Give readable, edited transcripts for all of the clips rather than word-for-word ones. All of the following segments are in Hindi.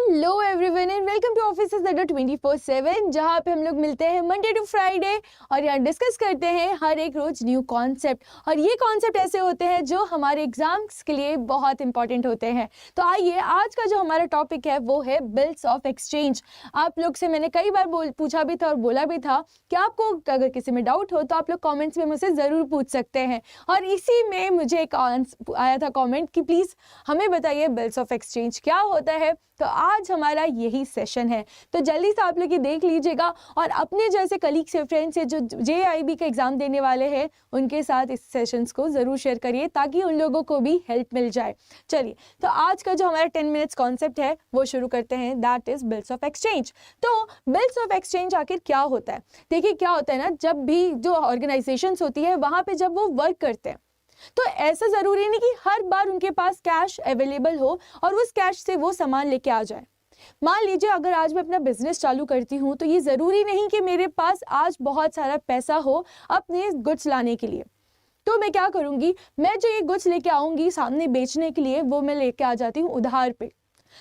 Hello everyone and welcome to Officers Adda 24/7 जहाँ पे हम लोग मिलते हैं मंडे टू फ्राइडे और यहाँ डिस्कस करते हैं हर एक रोज न्यू कॉन्सेप्ट। और ये कॉन्सेप्ट ऐसे होते हैं जो हमारे एग्जाम्स के लिए बहुत इंपॉर्टेंट होते हैं। तो आइए, आज का जो हमारा टॉपिक है वो है बिल्स ऑफ एक्सचेंज। आप लोग से मैंने कई बार पूछा भी था और बोला भी था कि आपको अगर किसी में डाउट हो तो आप लोग कॉमेंट्स में मुझसे ज़रूर पूछ सकते हैं। और इसी में मुझे एक आया था कॉमेंट कि प्लीज़ हमें बताइए बिल्स ऑफ एक्सचेंज क्या होता है। तो आज हमारा यही सेशन है, तो जल्दी से आप लोग ये देख लीजिएगा और अपने जैसे कलीग्स या फ्रेंड्स से जो JIB का एग्ज़ाम देने वाले हैं उनके साथ इस सेशंस को ज़रूर शेयर करिए ताकि उन लोगों को भी हेल्प मिल जाए। चलिए, तो आज का जो हमारा 10 मिनट्स कॉन्सेप्ट है वो शुरू करते हैं, that is bills of exchange. तो बिल्स ऑफ एक्सचेंज आखिर क्या होता है? देखिए, क्या होता है ना, जब भी जो ऑर्गेनाइजेशंस होती है वहाँ पर जब वो वर्क करते हैं तो ऐसा ज़रूरी नहीं कि हर बार उनके पास कैश अवेलेबल हो और उस कैश से वो सामान लेके आ जाए। मान लीजिए अगर आज मैं अपना बिजनेस चालू करती हूँ तो ये ज़रूरी नहीं कि मेरे पास आज बहुत सारा पैसा हो अपने गुड्स लाने के लिए। तो मैं क्या करूँगी, मैं जो ये गुड्स लेके आऊँगी सामने बेचने के लिए वो मैं लेके आ जाती हूँ उधार पे।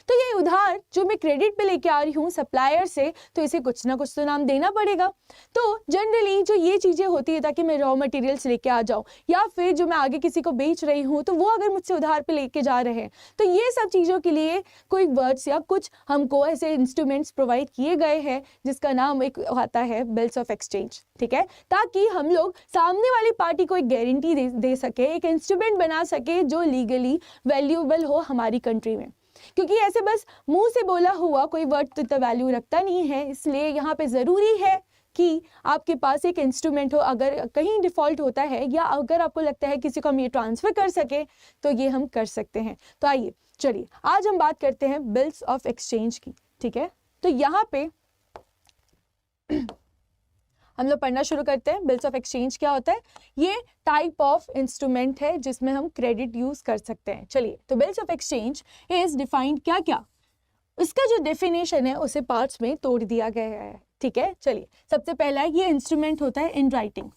तो ये उधार जो मैं क्रेडिट पे लेके आ रही हूँ सप्लायर से, तो इसे कुछ ना कुछ तो नाम देना पड़ेगा। तो जनरली जो ये चीज़ें होती है ताकि मैं रॉ मटेरियल्स लेके आ जाऊँ या फिर जो मैं आगे किसी को बेच रही हूँ तो वो अगर मुझसे उधार पे लेके जा रहे हैं तो ये सब चीज़ों के लिए कोई वर्ड्स या कुछ हमको ऐसे इंस्ट्रूमेंट्स प्रोवाइड किए गए हैं जिसका नाम एक आता है बिल्स ऑफ एक्सचेंज। ठीक है, ताकि हम लोग सामने वाली पार्टी को एक गारंटी दे सके, एक इंस्ट्रूमेंट बना सके जो लीगली वैल्यूएबल हो हमारी कंट्री में। क्योंकि ऐसे बस मुंह से बोला हुआ कोई वर्ड तो इतना वैल्यू रखता नहीं है, इसलिए यहाँ पे ज़रूरी है कि आपके पास एक इंस्ट्रूमेंट हो। अगर कहीं डिफ़ॉल्ट होता है या अगर आपको लगता है किसी को हम ये ट्रांसफ़र कर सके तो ये हम कर सकते हैं। तो आइए, चलिए आज हम बात करते हैं बिल्स ऑफ एक्सचेंज की। ठीक है, तो यहाँ पे हम लोग पढ़ना शुरू करते हैं। बिल्स ऑफ एक्सचेंज क्या होता है? ये टाइप ऑफ इंस्ट्रूमेंट है जिसमें हम क्रेडिट यूज कर सकते हैं। चलिए, तो bills of exchange is defined क्या क्या, इसका जो डेफिनेशन है उसे पार्ट्स में तोड़ दिया गया है। ठीक है, चलिए, सबसे पहला ये इंस्ट्रूमेंट होता है इन राइटिंग।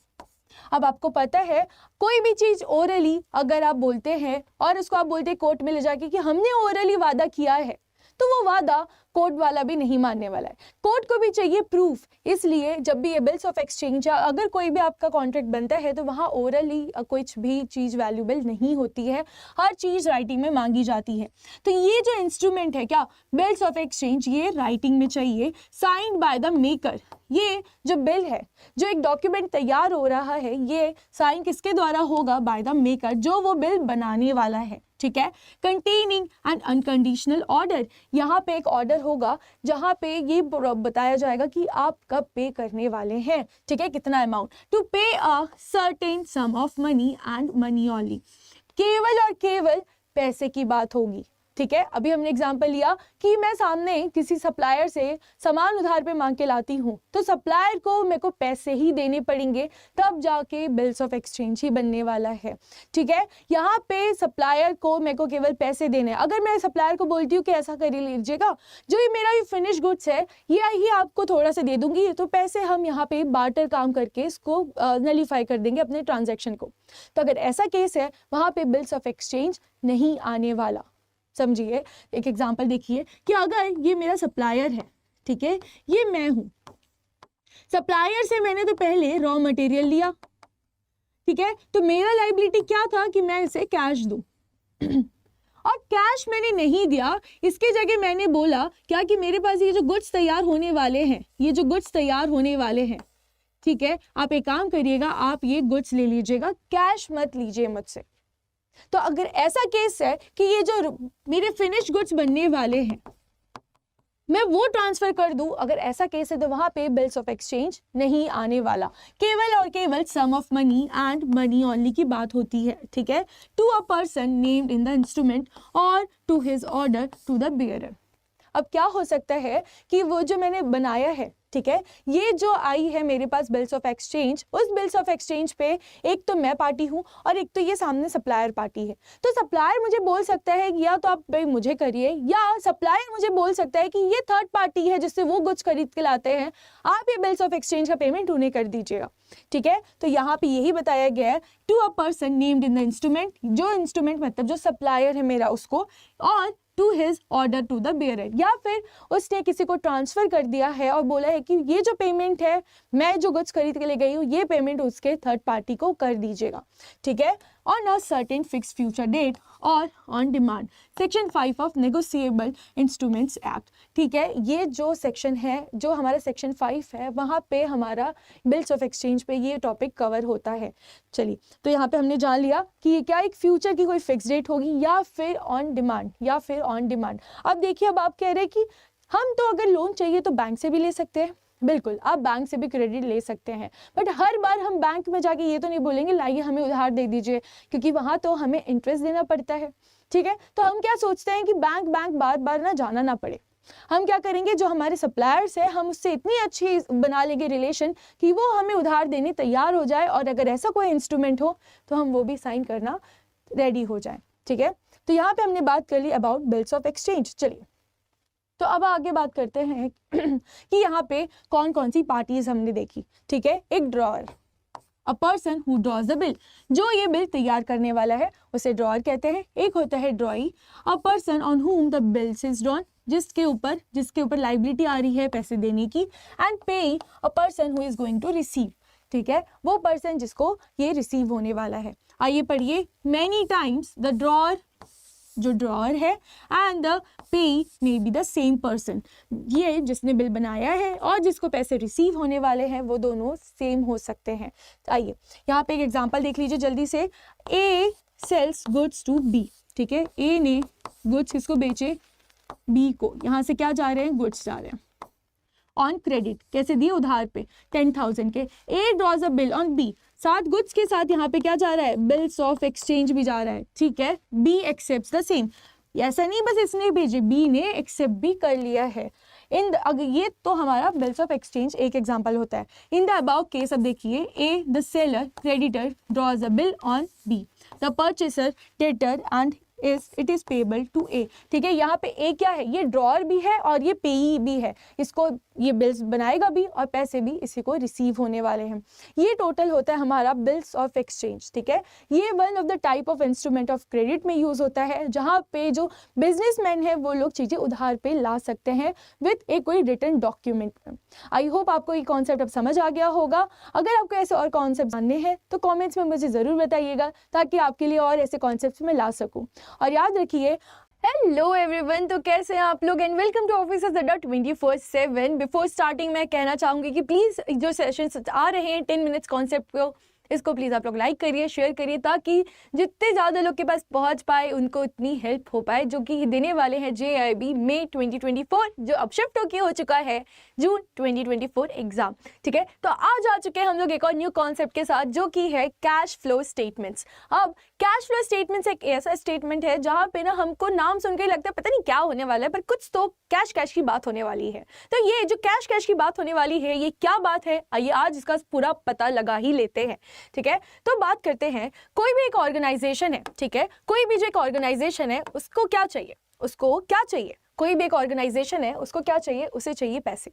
अब आपको पता है कोई भी चीज ओरली अगर आप बोलते हैं और उसको आप बोलते हैं कोर्ट में ले जाके कि हमने ओरली वादा किया है, तो वो वादा कोर्ट वाला भी नहीं मानने वाला है। कोर्ट को भी चाहिए प्रूफ, इसलिए जब भी ये बिल्स ऑफ एक्सचेंज या अगर कोई भी आपका कॉन्ट्रैक्ट बनता है तो वहाँ ओरली कुछ भी चीज़ वैल्यूएबल नहीं होती है, हर चीज़ राइटिंग में मांगी जाती है। तो ये जो इंस्ट्रूमेंट है क्या बिल्स ऑफ एक्सचेंज, ये राइटिंग में चाहिए, साइंड बाय द मेकर। ये जो बिल है, जो एक डॉक्यूमेंट तैयार हो रहा है, ये साइन किसके द्वारा होगा? बाय द मेकर, जो वो बिल बनाने वाला है। ठीक है, कंटेनिंग एन अनकंडीशनल ऑर्डर, यहाँ पे एक ऑर्डर होगा जहाँ पे ये बताया जाएगा कि आप कब पे करने वाले हैं। ठीक है, कितना अमाउंट, टू पे a certain some of money and money only, केवल और केवल पैसे की बात होगी। ठीक है, अभी हमने एग्जांपल लिया कि मैं सामने किसी सप्लायर से सामान उधार पे मांग के लाती हूँ तो सप्लायर को मेरे को पैसे ही देने पड़ेंगे, तब जाके बिल्स ऑफ एक्सचेंज ही बनने वाला है। ठीक है, यहाँ पे सप्लायर को मेरे को केवल पैसे देने, अगर मैं सप्लायर को बोलती हूँ कि ऐसा कर लीजिएगा, जो ये मेरा ये फिनिश गुड्स है ये ही आपको थोड़ा सा दे दूंगी, तो पैसे हम यहाँ पे बार्टर काम करके इसको नलीफाई कर देंगे अपने ट्रांजेक्शन को। तो अगर ऐसा केस है वहाँ पे बिल्स ऑफ एक्सचेंज नहीं आने वाला। समझिए, एक एग्जांपल देखिए कि अगर ये मेरा सप्लायर है, ठीक है, ये मैं हूं, सप्लायर से मैंने तो पहले रॉ मटेरियल लिया। ठीक है, तो मेरा लायबिलिटी क्या था कि मैं इसे कैश दूं और कैश मैंने नहीं दिया, इसके जगह मैंने बोला क्या कि मेरे पास ये जो गुड्स तैयार होने वाले हैं, ये जो गुड्स तैयार होने वाले हैं, ठीक है, आप एक काम करिएगा, आप ये गुड्स ले लीजिएगा, कैश मत लीजिए मुझसे। तो अगर ऐसा केस है कि ये जो मेरे फिनिश गुड्स बनने वाले हैं मैं वो ट्रांसफर कर दूं, अगर ऐसा केस है तो वहां पे बिल्स ऑफ एक्सचेंज नहीं आने वाला, केवल और केवल sum of money and money only की बात होती है। ठीक है, to a person named in the instrument और to his order to the bearer. अब क्या हो सकता है कि वो जो मैंने बनाया है, ठीक है, ये जो आई है मेरे पास बिल्स ऑफ एक्सचेंज, उस बिल्स ऑफ एक्सचेंज पे एक तो मैं पार्टी हूँ और एक तो ये सामने सप्लायर पार्टी है। तो सप्लायर मुझे बोल सकता है कि या तो आप भाई मुझे करिए, या सप्लायर मुझे बोल सकता है कि ये थर्ड पार्टी है जिससे वो गुड्स खरीद के लाते हैं, आप ये बिल्स ऑफ एक्सचेंज का पेमेंट उन्हें कर दीजिएगा। ठीक है, तो यहाँ पे यही बताया गया है, to a person named in the instrument, जो इंस्ट्रूमेंट मतलब जो सप्लायर है मेरा उसको, और to his order to the bearer, या फिर उसने किसी को ट्रांसफर कर दिया है और बोला है कि ये जो पेमेंट है, मैं जो गुड्स खरीद के ले गई हूँ, ये पेमेंट उसके थर्ड पार्टी को कर दीजिएगा, ठीक है, on a certain fix future date और on demand. Section 5 of negotiable instruments act, ठीक है, ये जो सेक्शन है, जो हमारा सेक्शन 5 है, वहाँ पे हमारा बिल्स ऑफ एक्सचेंज पे ये टॉपिक कवर होता है। चलिए, तो यहाँ पे हमने जान लिया कि क्या एक फ्यूचर की कोई फिक्स डेट होगी या फिर ऑन डिमांड, या फिर ऑन डिमांड। अब देखिए, अब आप कह रहे हैं कि हम तो अगर लोन चाहिए तो बैंक से भी ले सकते हैं, बिल्कुल आप बैंक से भी क्रेडिट ले सकते हैं, बट हर बार हम बैंक में जाके ये तो नहीं बोलेंगे लाइए हमें उधार दे दीजिए, क्योंकि वहाँ तो हमें इंटरेस्ट देना पड़ता है, ठीक है। तो हम क्या सोचते हैं कि बैंक बार बार ना जाना ना पड़े, हम क्या करेंगे, जो हमारे सप्लायर्स है हम उससे इतनी अच्छी बना लेंगे रिलेशन कि वो हमें उधार देने तैयार हो जाए, और अगर ऐसा कोई इंस्ट्रूमेंट हो तो हम वो भी साइन करना रेडी हो जाए, ठीक है। तो यहाँ पे हमने बात कर ली अबाउट बिल्स ऑफ एक्सचेंज। चलिए, तो अब आगे बात करते हैं कि यहाँ पे कौन कौन सी पार्टीज हमने देखी, ठीक है। एक drawer, a person who draws the bill, जो ये बिल तैयार करने वाला है उसे ड्रॉअर कहते हैं। एक होता है drawee, a person on whom the bills is drawn, जिसके ऊपर लाइबिलिटी आ रही है पैसे देने की। एंड पेइंग, a person who is going to receive, ठीक है, वो पर्सन जिसको ये रिसीव होने वाला है। आइए पढ़िए, मैनी टाइम्स द ड्रॉअर, जो ड्रॉअर है, and the pay may be the same person, ये जिसने बिल बनाया है और जिसको पैसे रिसीव होने वाले हैं वो दोनों सेम हो सकते हैं। आइए यहाँ पे एक एग्जांपल देख लीजिए जल्दी से। ए सेल्स गुड्स टू बी, ठीक है, ए ने गुड्स किसको बेचे, बी को। यहाँ से क्या जा रहे हैं, गुड्स जा रहे हैं ऑन क्रेडिट, कैसे दिए, उधार पे 10,000 के। A draws a bill on B, साथ गुड्स के साथ यहाँ पे क्या जा रहा है, बिल्स ऑफ एक्सचेंज भी जा रहा है, ठीक है। बी एक्सेप्ट्स द सेम, ऐसा नहीं बस इसने भेजे, बी ने एक्सेप्ट भी कर लिया है। अगर ये तो हमारा बिल्स ऑफ एक्सचेंज एक एग्जांपल होता है। इन द अबाउ केस, अब देखिए, A the seller creditor draws a bill on B, the purchaser debtor and it is payable to A, ठीक है। यहाँ पे ए क्या है, ये ड्रॉअर भी है और ये पेई भी है, इसको ये बिल्स बनाएगा भी और पैसे भी इसी को रिसीव होने वाले हैं। ये टोटल होता है हमारा बिल्स ऑफ एक्सचेंज, ठीक है। ये one of the type of instrument of credit में यूज होता है, जहाँ पे जो बिजनेसमैन है वो लोग चीजें उधार पे ला सकते हैं विद एक कोई रिटन डॉक्यूमेंट में। आई होप आपको ये कॉन्सेप्ट अब समझ आ गया होगा। अगर आपको ऐसे और कॉन्सेप्ट जानने हैं तो कॉमेंट्स में मुझे जरूर बताइएगा, ताकि आपके लिए और ऐसे कॉन्सेप्ट में ला सकूँ। और याद रखिए, हेलो एवरीवन, तो कैसे हैं आप लोग, एंड वेलकम टू ऑफिसर्स अड्डा 24/7। बिफोर स्टार्टिंग मैं कहना चाहूँगी कि प्लीज़ जो सेशंस आ रहे हैं 10 मिनट्स कॉन्सेप्ट को, इसको प्लीज़ आप लोग लाइक करिए, शेयर करिए, ताकि जितने ज़्यादा लोग के पास पहुंच पाए उनको इतनी हेल्प हो पाए, जो कि देने वाले हैं JIB मई 2024, जो अब शिफ्ट होके हो चुका है जून 2024 एग्जाम, ठीक है। तो आज आ चुके हैं हम लोग एक और न्यू कॉन्सेप्ट के साथ, जो कि है कैश फ्लो स्टेटमेंट्स। अब कैश फ्लो स्टेटमेंट्स एक ऐसा स्टेटमेंट है जहाँ पे ना हमको नाम सुन के लगता है पता नहीं क्या होने वाला है, पर कुछ तो कैश की बात होने वाली है। तो ये जो कैश की बात होने वाली है, ये क्या बात है, आइए आज इसका पूरा पता लगा ही लेते हैं, ठीक है। तो बात करते हैं, कोई भी एक ऑर्गेनाइजेशन है, ठीक है, कोई भी जो एक ऑर्गेनाइजेशन है उसको क्या चाहिए, उसको क्या चाहिए, कोई भी एक ऑर्गेनाइजेशन है उसको क्या चाहिए, उसे चाहिए पैसे,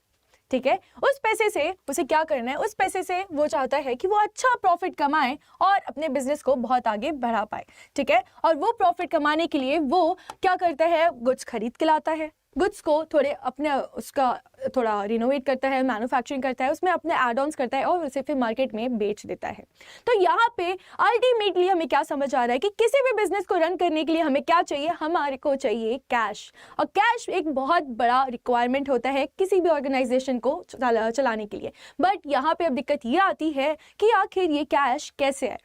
ठीक है। उस पैसे से उसे क्या करना है, उस पैसे से वो चाहता है कि वो अच्छा प्रॉफिट कमाए और अपने बिजनेस को बहुत आगे बढ़ा पाए, ठीक है। और वो प्रॉफिट कमाने के लिए वो क्या करता है, गुड्स खरीद के लाता है, गुड्स को थोड़े अपने उसका थोड़ा रिनोवेट करता है, मैन्युफैक्चरिंग करता है, उसमें अपने एड ऑन्स करता है और उसे फिर मार्केट में बेच देता है। तो यहाँ पे अल्टीमेटली हमें क्या समझ आ रहा है कि किसी भी बिजनेस को रन करने के लिए हमें क्या चाहिए, हमारे को चाहिए कैश। और कैश एक बहुत बड़ा रिक्वायरमेंट होता है किसी भी ऑर्गेनाइजेशन को चलाने के लिए। बट यहाँ पे अब दिक्कत ये आती है कि आखिर ये कैश कैसे है।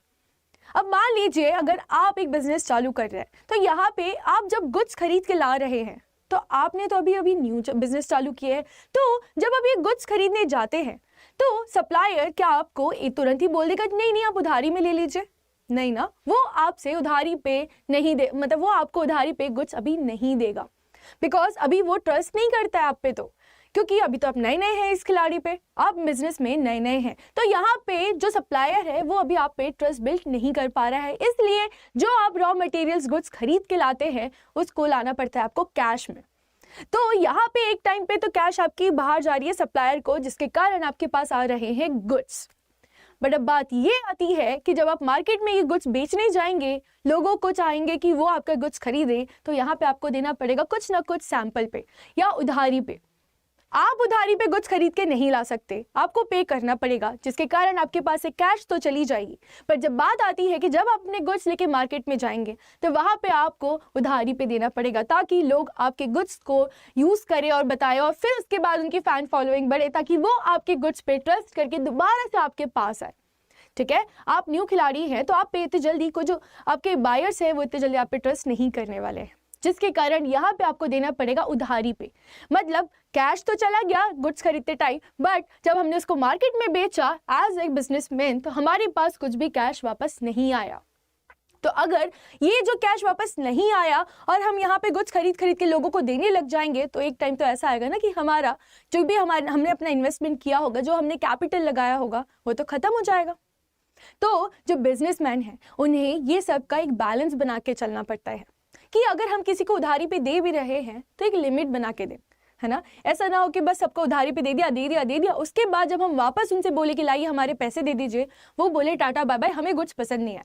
अब मान लीजिए अगर आप एक बिजनेस चालू कर रहे हैं, तो यहाँ पे आप जब गुड्स खरीद के ला रहे हैं, तो आपने तो अभी न्यू बिजनेस चालू किया है, तो जब आप ये गुड्स खरीदने जाते हैं तो सप्लायर क्या आपको तुरंत ही बोल देगा नहीं नहीं आप उधारी में ले लीजिए, नहीं ना, वो आपसे उधारी पे नहीं दे, मतलब वो आपको उधारी पे गुड्स अभी नहीं देगा, बिकॉज अभी वो ट्रस्ट नहीं करता है आप पे, तो क्योंकि अभी तो आप नए नए हैं इस खिलाड़ी पे, आप बिजनेस में नए नए हैं। तो यहाँ पे जो सप्लायर है वो अभी आप पे ट्रस्ट बिल्ड नहीं कर पा रहा है, इसलिए जो आप रॉ मटेरियल्स गुड्स खरीद के लाते हैं उसको लाना पड़ता है आपको कैश में। तो यहाँ पे एक टाइम पे तो कैश आपकी बाहर जा रही है सप्लायर को, जिसके कारण आपके पास आ रहे हैं गुड्स। बट अब बात ये आती है कि जब आप मार्केट में ये गुड्स बेचने जाएंगे, लोगों को चाहेंगे कि वो आपका गुड्स खरीदे, तो यहाँ पे आपको देना पड़ेगा कुछ ना कुछ सैंपल पे या उधारी पे। आप उधारी पे गुड्स खरीद के नहीं ला सकते, आपको पे करना पड़ेगा, जिसके कारण आपके पास से कैश तो चली जाएगी। पर जब बात आती है कि जब आप अपने गुड्स लेके मार्केट में जाएंगे तो वहाँ पे आपको उधारी पे देना पड़ेगा, ताकि लोग आपके गुड्स को यूज़ करें और बताएं, और फिर उसके बाद उनकी फ़ैन फॉलोइंग बढ़े, ताकि वो आपके गुड्स पे ट्रस्ट करके दोबारा से आपके पास आए। ठीक है, आप न्यू खिलाड़ी हैं तो आप पे इतनी जल्दी को जो आपके बायर्स हैं वो इतनी जल्दी आप पे ट्रस्ट नहीं करने वाले हैं, जिसके कारण यहाँ पे आपको देना पड़ेगा उधारी पे। मतलब कैश तो चला गया गुड्स खरीदते टाइम, बट जब हमने उसको मार्केट में बेचा एज ए बिजनेसमैन तो हमारे पास कुछ भी कैश वापस नहीं आया। तो अगर ये जो कैश वापस नहीं आया और हम यहाँ पे गुड्स खरीद के लोगों को देने लग जाएंगे, तो एक टाइम तो ऐसा आएगा ना कि हमारा जो भी हमने अपना इन्वेस्टमेंट किया होगा, जो हमने कैपिटल लगाया होगा, वो तो खत्म हो जाएगा। तो जो बिजनेसमैन है उन्हें ये सब का एक बैलेंस बना के चलना पड़ता है कि अगर हम किसी को उधारी पे दे भी रहे हैं तो एक लिमिट बना के दें, है ना। ऐसा ना हो कि बस सबको उधारी पे दे दिया, उसके बाद जब हम वापस उनसे बोले कि लाइए हमारे पैसे दे दीजिए, वो बोले टाटा बाय बाय, हमें कुछ पसंद नहीं आया।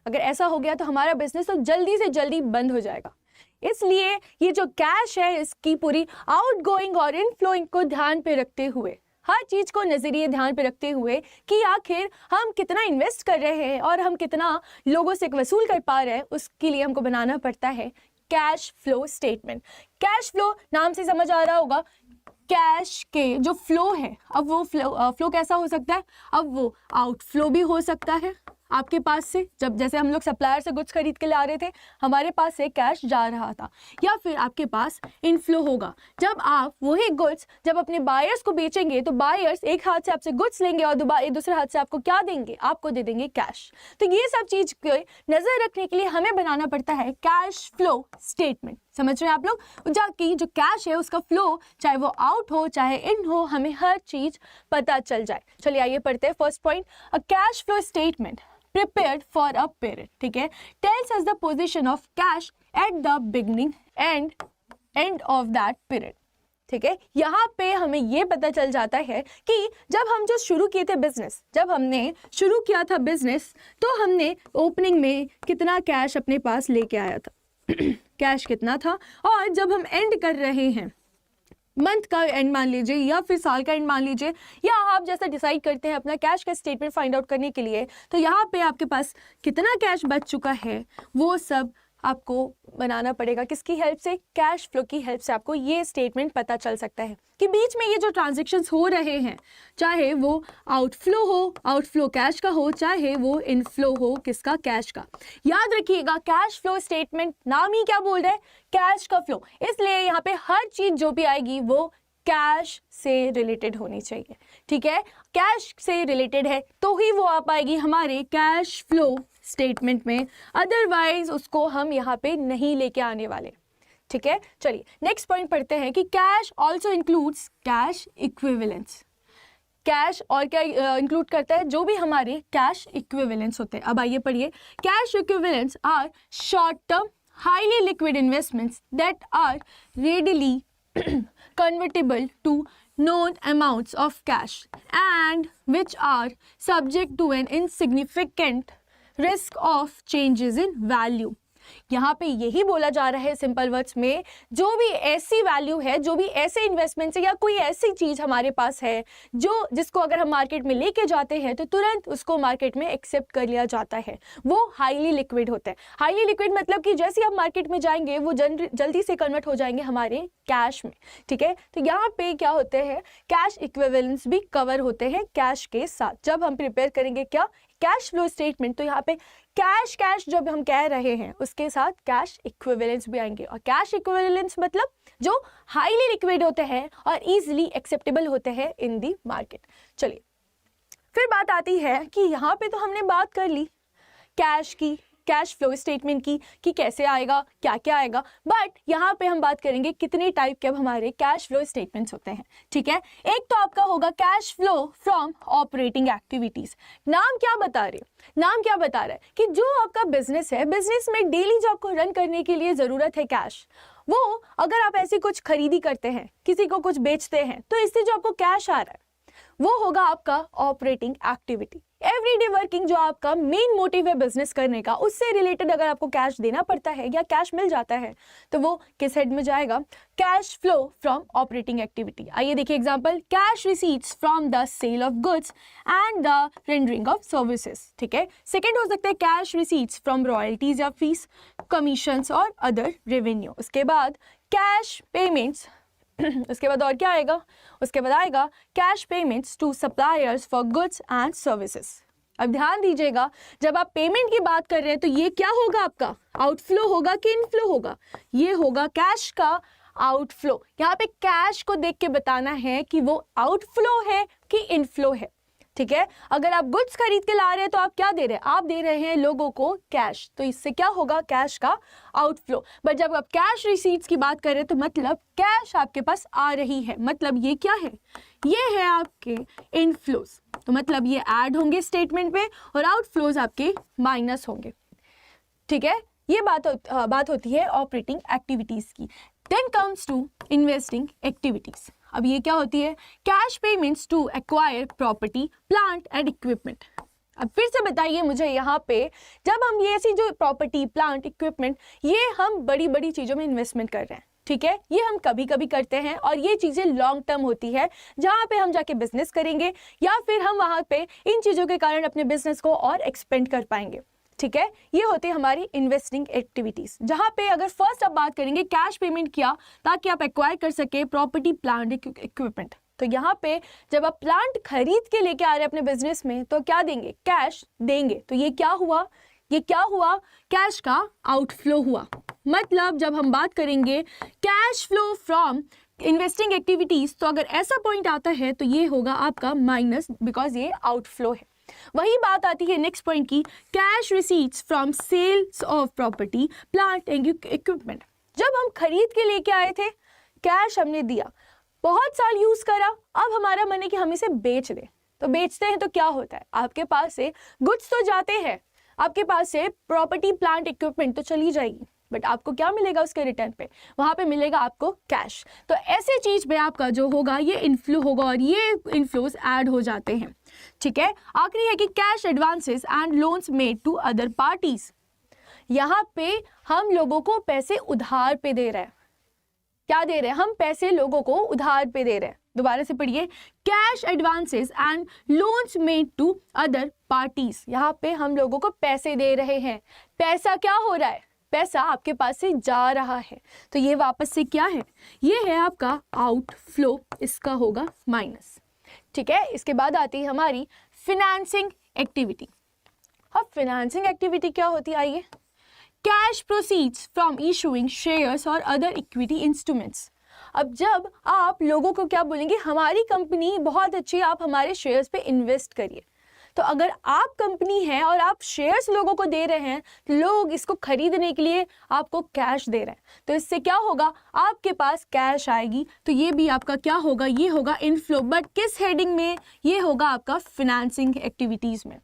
अगर ऐसा हो गया तो हमारा बिजनेस तो जल्दी से जल्दी बंद हो जाएगा। इसलिए ये जो कैश है इसकी पूरी आउटगोइंग और इनफ्लोइंग को ध्यान पे रखते हुए, हर चीज़ को नज़रिए ध्यान पे रखते हुए कि आखिर हम कितना इन्वेस्ट कर रहे हैं और हम कितना लोगों से वसूल कर पा रहे हैं, उसके लिए हमको बनाना पड़ता है cash flow statement. Cash flow नाम से समझ आ रहा होगा, कैश के जो फ्लो है, अब वो फ्लो कैसा हो सकता है, अब वो आउटफ्लो भी हो सकता है आपके पास से। जब जैसे हम लोग सप्लायर से गुड्स खरीद के ला रहे थे, हमारे पास से कैश जा रहा था, या फिर आपके पास इनफ्लो होगा जब आप वही गुड्स जब अपने बायर्स को बेचेंगे, तो बायर्स एक हाथ से आपसे गुड्स लेंगे और दूसरे हाथ से आपको क्या देंगे, आपको दे देंगे कैश। तो ये सब चीज़ को नज़र रखने के लिए हमें बनाना पड़ता है कैश फ्लो स्टेटमेंट। समझ रहे हैं आप लोग, जाकि जो कैश है उसका फ्लो चाहे वो आउट हो चाहे इन हो, हमें हर चीज़ पता चल जाए। चलिए आइए पढ़ते हैं first point, a cash flow statement prepared for a period, ठीक है, tells us the position of cash at the beginning and end of that period। ठीक है, यहाँ पे हमें ये पता चल जाता है कि जब हम जो शुरू किए थे बिजनेस, जब हमने शुरू किया था बिजनेस, तो हमने ओपनिंग में कितना कैश अपने पास लेके आया था कैश कितना था, और जब हम एंड कर रहे हैं, मंथ का एंड मान लीजिए या फिर साल का एंड मान लीजिए, या आप जैसा डिसाइड करते हैं अपना कैश का स्टेटमेंट फाइंड आउट करने के लिए, तो यहाँ पे आपके पास कितना कैश बच चुका है वो सब आपको बनाना पड़ेगा। किसकी हेल्प से, कैश फ्लो की हेल्प से आपको ये स्टेटमेंट पता चल सकता है कि बीच में ये जो ट्रांजैक्शंस हो रहे हैं, चाहे वो आउटफ्लो हो, आउटफ्लो कैश का हो, चाहे वो इनफ्लो हो किसका, कैश का। याद रखिएगा कैश फ्लो स्टेटमेंट नाम ही क्या बोल रहा है, कैश का फ्लो, इसलिए यहाँ पे हर चीज जो भी आएगी वो कैश से रिलेटेड होनी चाहिए। ठीक है, कैश से रिलेटेड है तो ही वो आ पाएगी हमारे कैश फ्लो स्टेटमेंट में, अदरवाइज उसको हम यहाँ पे नहीं लेके आने वाले। ठीक है, चलिए नेक्स्ट पॉइंट पढ़ते हैं कि cash also includes cash equivalence. Cash और क्या इंक्लूड करता है, जो भी हमारे कैश इक्विवेलेंस होते हैं। अब आइए पढ़िए, cash equivalents are short term highly liquid investments that are readily convertible to known amounts of cash and which are subject to an insignificant risk of changes in value। यहाँ पे यही बोला जा रहा है सिंपल वर्ड्स में, जो भी ऐसी वैल्यू है, जो भी ऐसे इन्वेस्टमेंट है या कोई ऐसी चीज हमारे पास है जिसको अगर हम मार्केट में लेके जाते हैं तो तुरंत उसको मार्केट में एक्सेप्ट कर लिया जाता है, वो हाईली लिक्विड होता है। हाईली लिक्विड मतलब कि जैसे आप मार्केट में जाएंगे वो जल्दी से कन्वर्ट हो जाएंगे हमारे कैश में। ठीक है, तो यहाँ पे क्या होते हैं, कैश इक्विवेलेंस भी कवर होते हैं कैश के साथ। जब हम प्रिपेयर करेंगे क्या, कैश फ्लो स्टेटमेंट, तो यहाँ पे कैश जब हम कह रहे हैं उसके साथ कैश इक्विवेलेंस भी आएंगे, और कैश इक्विवेलेंस मतलब जो हाईली लिक्विड होते हैं और इजीली एक्सेप्टेबल होते हैं इन दी मार्केट। चलिए फिर बात आती है कि यहाँ पे तो हमने बात कर ली कैश की, कैश फ्लो स्टेटमेंट की कि कैसे आएगा, क्या क्या आएगा, बट यहाँ पे हम बात करेंगे कितने टाइप के अब हमारे कैश फ्लो स्टेटमेंट्स होते हैं। ठीक है, एक तो आपका होगा cash flow from operating activities. नाम क्या बता रहा है कि जो आपका बिजनेस है, बिजनेस में डेली जो आपको रन करने के लिए जरूरत है कैश, वो अगर आप ऐसी कुछ खरीदी करते हैं, किसी को कुछ बेचते हैं, तो इससे जो आपको कैश आ रहा है वो होगा आपका ऑपरेटिंग एक्टिविटी। एवरीडे वर्किंग जो आपका मेन मोटिव है बिजनेस करने का, उससे रिलेटेड अगर आपको कैश देना पड़ता है या कैश मिल जाता है तो वो किस हेड में जाएगा? Cash flow from operating activity. आइए देखिए example, cash receipts from the sale of goods and the rendering of services. ठीक है, सेकेंड हो सकता है कैश रिसीट्स फ्रॉम रॉयल्टीज या फीस, कमीशंस और अदर रेवेन्यू। उसके बाद कैश पेमेंट्स, उसके बाद और क्या आएगा? उसके बाद आएगा cash payments to suppliers for goods and services. अब ध्यान दीजिएगा, जब आप पेमेंट की बात कर रहे हैं तो ये क्या होगा? आपका आउटफ्लो होगा कि इनफ्लो होगा? ये होगा कैश का आउटफ्लो। यहाँ पे कैश को देख के बताना है कि वो आउटफ्लो है कि इनफ्लो है। ठीक है, अगर आप गुड्स खरीद के ला रहे हैं तो आप क्या दे रहे हैं? आप दे रहे हैं लोगों को कैश, तो इससे क्या होगा? कैश का आउटफ्लो। बट जब आप कैश रिसीट्स की बात कर रहे हैं तो मतलब कैश आपके पास आ रही है, मतलब ये क्या है? ये है आपके इनफ्लोज। तो मतलब ये ऐड होंगे स्टेटमेंट में और आउटफ्लोज आपके माइनस होंगे। ठीक है, ये बात होती है ऑपरेटिंग एक्टिविटीज की। Then comes to investing activities. अब ये क्या होती है? Cash payments to acquire property, plant and equipment. अब फिर से बताइए मुझे, यहाँ पे जब हम ये ऐसी जो प्रॉपर्टी, प्लांट, इक्विपमेंट, ये हम बड़ी बड़ी चीज़ों में इन्वेस्टमेंट कर रहे हैं। ठीक है, ये हम कभी कभी करते हैं और ये चीज़ें लॉन्ग टर्म होती है, जहाँ पे हम जाके बिजनेस करेंगे या फिर हम वहाँ पे इन चीज़ों के कारण अपने बिजनेस को और एक्सपेंड कर पाएंगे। ठीक है, ये होती है हमारी इन्वेस्टिंग एक्टिविटीज, जहां पे अगर फर्स्ट आप बात करेंगे कैश पेमेंट किया ताकि आप एक्वायर कर सके प्रॉपर्टी, प्लांट, इक्विपमेंट। तो यहाँ पे जब आप प्लांट खरीद के लेके आ रहे हैं अपने बिजनेस में तो क्या देंगे? कैश देंगे। तो ये क्या हुआ? ये क्या हुआ? कैश का आउटफ्लो हुआ। मतलब जब हम बात करेंगे cash flow from investing activities, तो अगर ऐसा पॉइंट आता है तो ये होगा आपका माइनस, बिकॉज ये आउटफ्लो है। वही बात आती है नेक्स्ट पॉइंट की, cash receipts from sales of property, plant and equipment. जब हम खरीद के लेके आए थे, कैश हमने दिया, बहुत साल यूज करा, अब हमारा मन है कि हम इसे बेच दें। तो बेचते हैं तो क्या होता है? आपके पास से गुड्स तो जाते हैं, आपके पास से प्रॉपर्टी, प्लांट, इक्विपमेंट तो चली जाएगी, बट आपको क्या मिलेगा उसके रिटर्न पे? वहां पे मिलेगा आपको कैश। तो ऐसे चीज पे आपका जो होगा ये इनफ्लो होगा और ये इनफ्लोज ऐड हो जाते हैं। ठीक है, आखिरी है कि cash advances and loans made to other parties. यहाँ पे हम लोगों को पैसे उधार पे दे रहे हैं। क्या दे रहे हैं? हम पैसे लोगों को उधार पे दे रहे हैं। दोबारा से पढ़िए, cash advances and loans made to other parties. यहाँ पे हम लोगों को पैसे दे रहे हैं। पैसा क्या हो रहा है? पैसा आपके पास से जा रहा है, तो ये वापस से क्या है? ये है आपका आउटफ्लो, इसका होगा माइनस। ठीक है, इसके बाद आती है हमारी फिनेंसिंग एक्टिविटी। अब फिनेंसिंग एक्टिविटी क्या होती है? आइए, cash proceeds from issuing shares और अदर इक्विटी इंस्ट्रूमेंट्स। अब जब आप लोगों को क्या बोलेंगे, हमारी कंपनी बहुत अच्छी है, आप हमारे शेयर्स पे इन्वेस्ट करिए। तो अगर आप कंपनी हैं और आप शेयर्स लोगों को दे रहे हैं, तो लोग इसको खरीदने के लिए आपको कैश दे रहे हैं, तो इससे क्या होगा? आपके पास कैश आएगी। तो ये भी आपका क्या होगा? ये होगा इनफ्लो। बट किस हेडिंग में? ये होगा आपका फिनेंसिंग एक्टिविटीज में,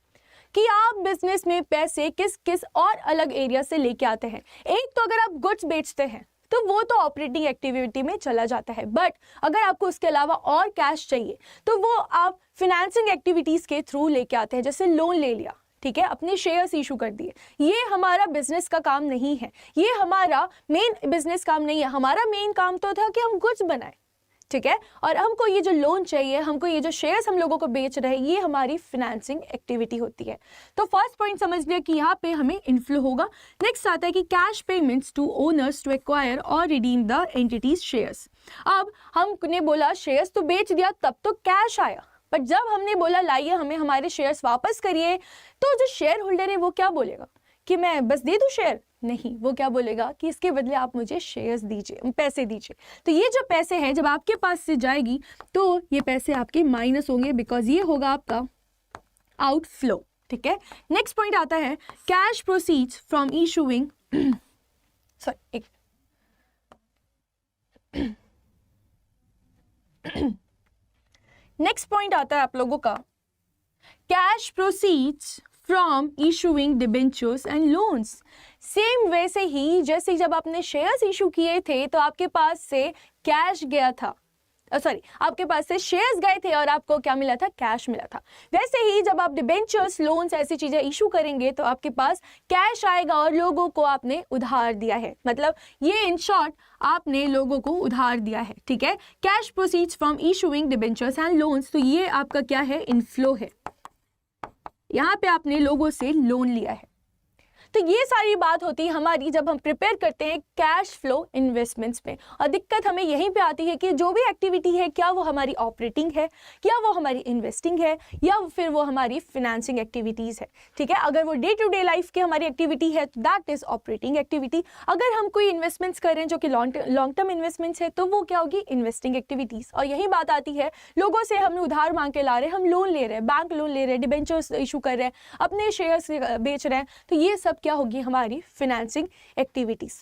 कि आप बिजनेस में पैसे किस किस और अलग एरिया से लेके आते हैं। एक तो अगर आप गुड्स बेचते हैं तो वो तो ऑपरेटिंग एक्टिविटी में चला जाता है, बट अगर आपको उसके अलावा और कैश चाहिए तो वो आप फिनेंसिंग एक्टिविटीज के थ्रू लेके आते हैं। जैसे लोन ले लिया, ठीक है, अपने शेयर्स इशू कर दिए। ये हमारा बिजनेस का काम नहीं है, ये हमारा मेन बिजनेस काम नहीं है। हमारा मेन काम तो था कि हम गुड्स बनाएं, ठीक है, और हमको ये जो लोन चाहिए, हमको ये जो शेयर्स हम लोगों को बेच रहे हैं, ये हमारी फिनेंसिंग एक्टिविटी होती है। तो फर्स्ट पॉइंट समझ लिया कि यहाँ पे हमें इनफ्लो होगा। नेक्स्ट आता है कि cash payments to owners to acquire और रिडीम द एंटिटीज शेयर्स। अब हमने बोला शेयर्स तो बेच दिया, तब तो कैश आया, बट जब हमने बोला लाइए हमें हमारे शेयर्स वापस करिए, तो जो शेयर होल्डर है वो क्या बोलेगा कि मैं बस दे दूं शेयर? नहीं, वो क्या बोलेगा कि इसके बदले आप मुझे शेयर्स दीजिए, पैसे दीजिए। तो ये जो पैसे हैं जब आपके पास से जाएगी तो ये पैसे आपके माइनस होंगे, बिकॉज ये होगा आपका आउटफ्लो। ठीक है, नेक्स्ट पॉइंट आता है cash proceeds from issuing next point आता है आप लोगों का cash proceeds from issuing debentures and loans. Same वैसे ही जैसे जब आपने शेयर्स इशू किए थे तो आपके पास से कैश गया था, सॉरी आपके पास से शेयर्स गए थे और आपको क्या मिला था, कैश मिला था। वैसे ही जब आप डिबेंचर्स, लोन्स ऐसी चीजें इशू करेंगे तो आपके पास कैश आएगा और लोगों को आपने उधार दिया है, मतलब ये इन शॉर्ट आपने लोगों को उधार दिया है, ठीक है। Cash proceeds from issuing debentures and loans, तो ये आपका क्या है, इनफ्लो है। यहाँ पे आपने लोगों से लोन लिया है। तो ये सारी बात होती है हमारी जब हम प्रिपेयर करते हैं कैश फ्लो इन्वेस्टमेंट्स में। और दिक्कत हमें यहीं पे आती है कि जो भी एक्टिविटी है, क्या वो हमारी ऑपरेटिंग है, क्या वो हमारी इन्वेस्टिंग है, या फिर वो हमारी फिनेंसिंग एक्टिविटीज़ है, ठीक है। अगर वो डे टू डे लाइफ की हमारी एक्टिविटी है तो दैट इज ऑपरेटिंग एक्टिविटी। अगर हम कोई इन्वेस्टमेंट्स कर रहे हैं जो कि लॉन्ग टर्म इन्वेस्टमेंट्स है तो वो क्या होगी, इन्वेस्टिंग एक्टिविटीज़। और यही बात आती है, लोगों से हम उधार मांग के ला रहे हैं, हम लोन ले रहे हैं, बैंक लोन ले रहे हैं, डिबेंचर्स इशू कर रहे हैं, अपने शेयर्स बेच रहे हैं, तो ये सब क्या होगी, हमारी financing activities.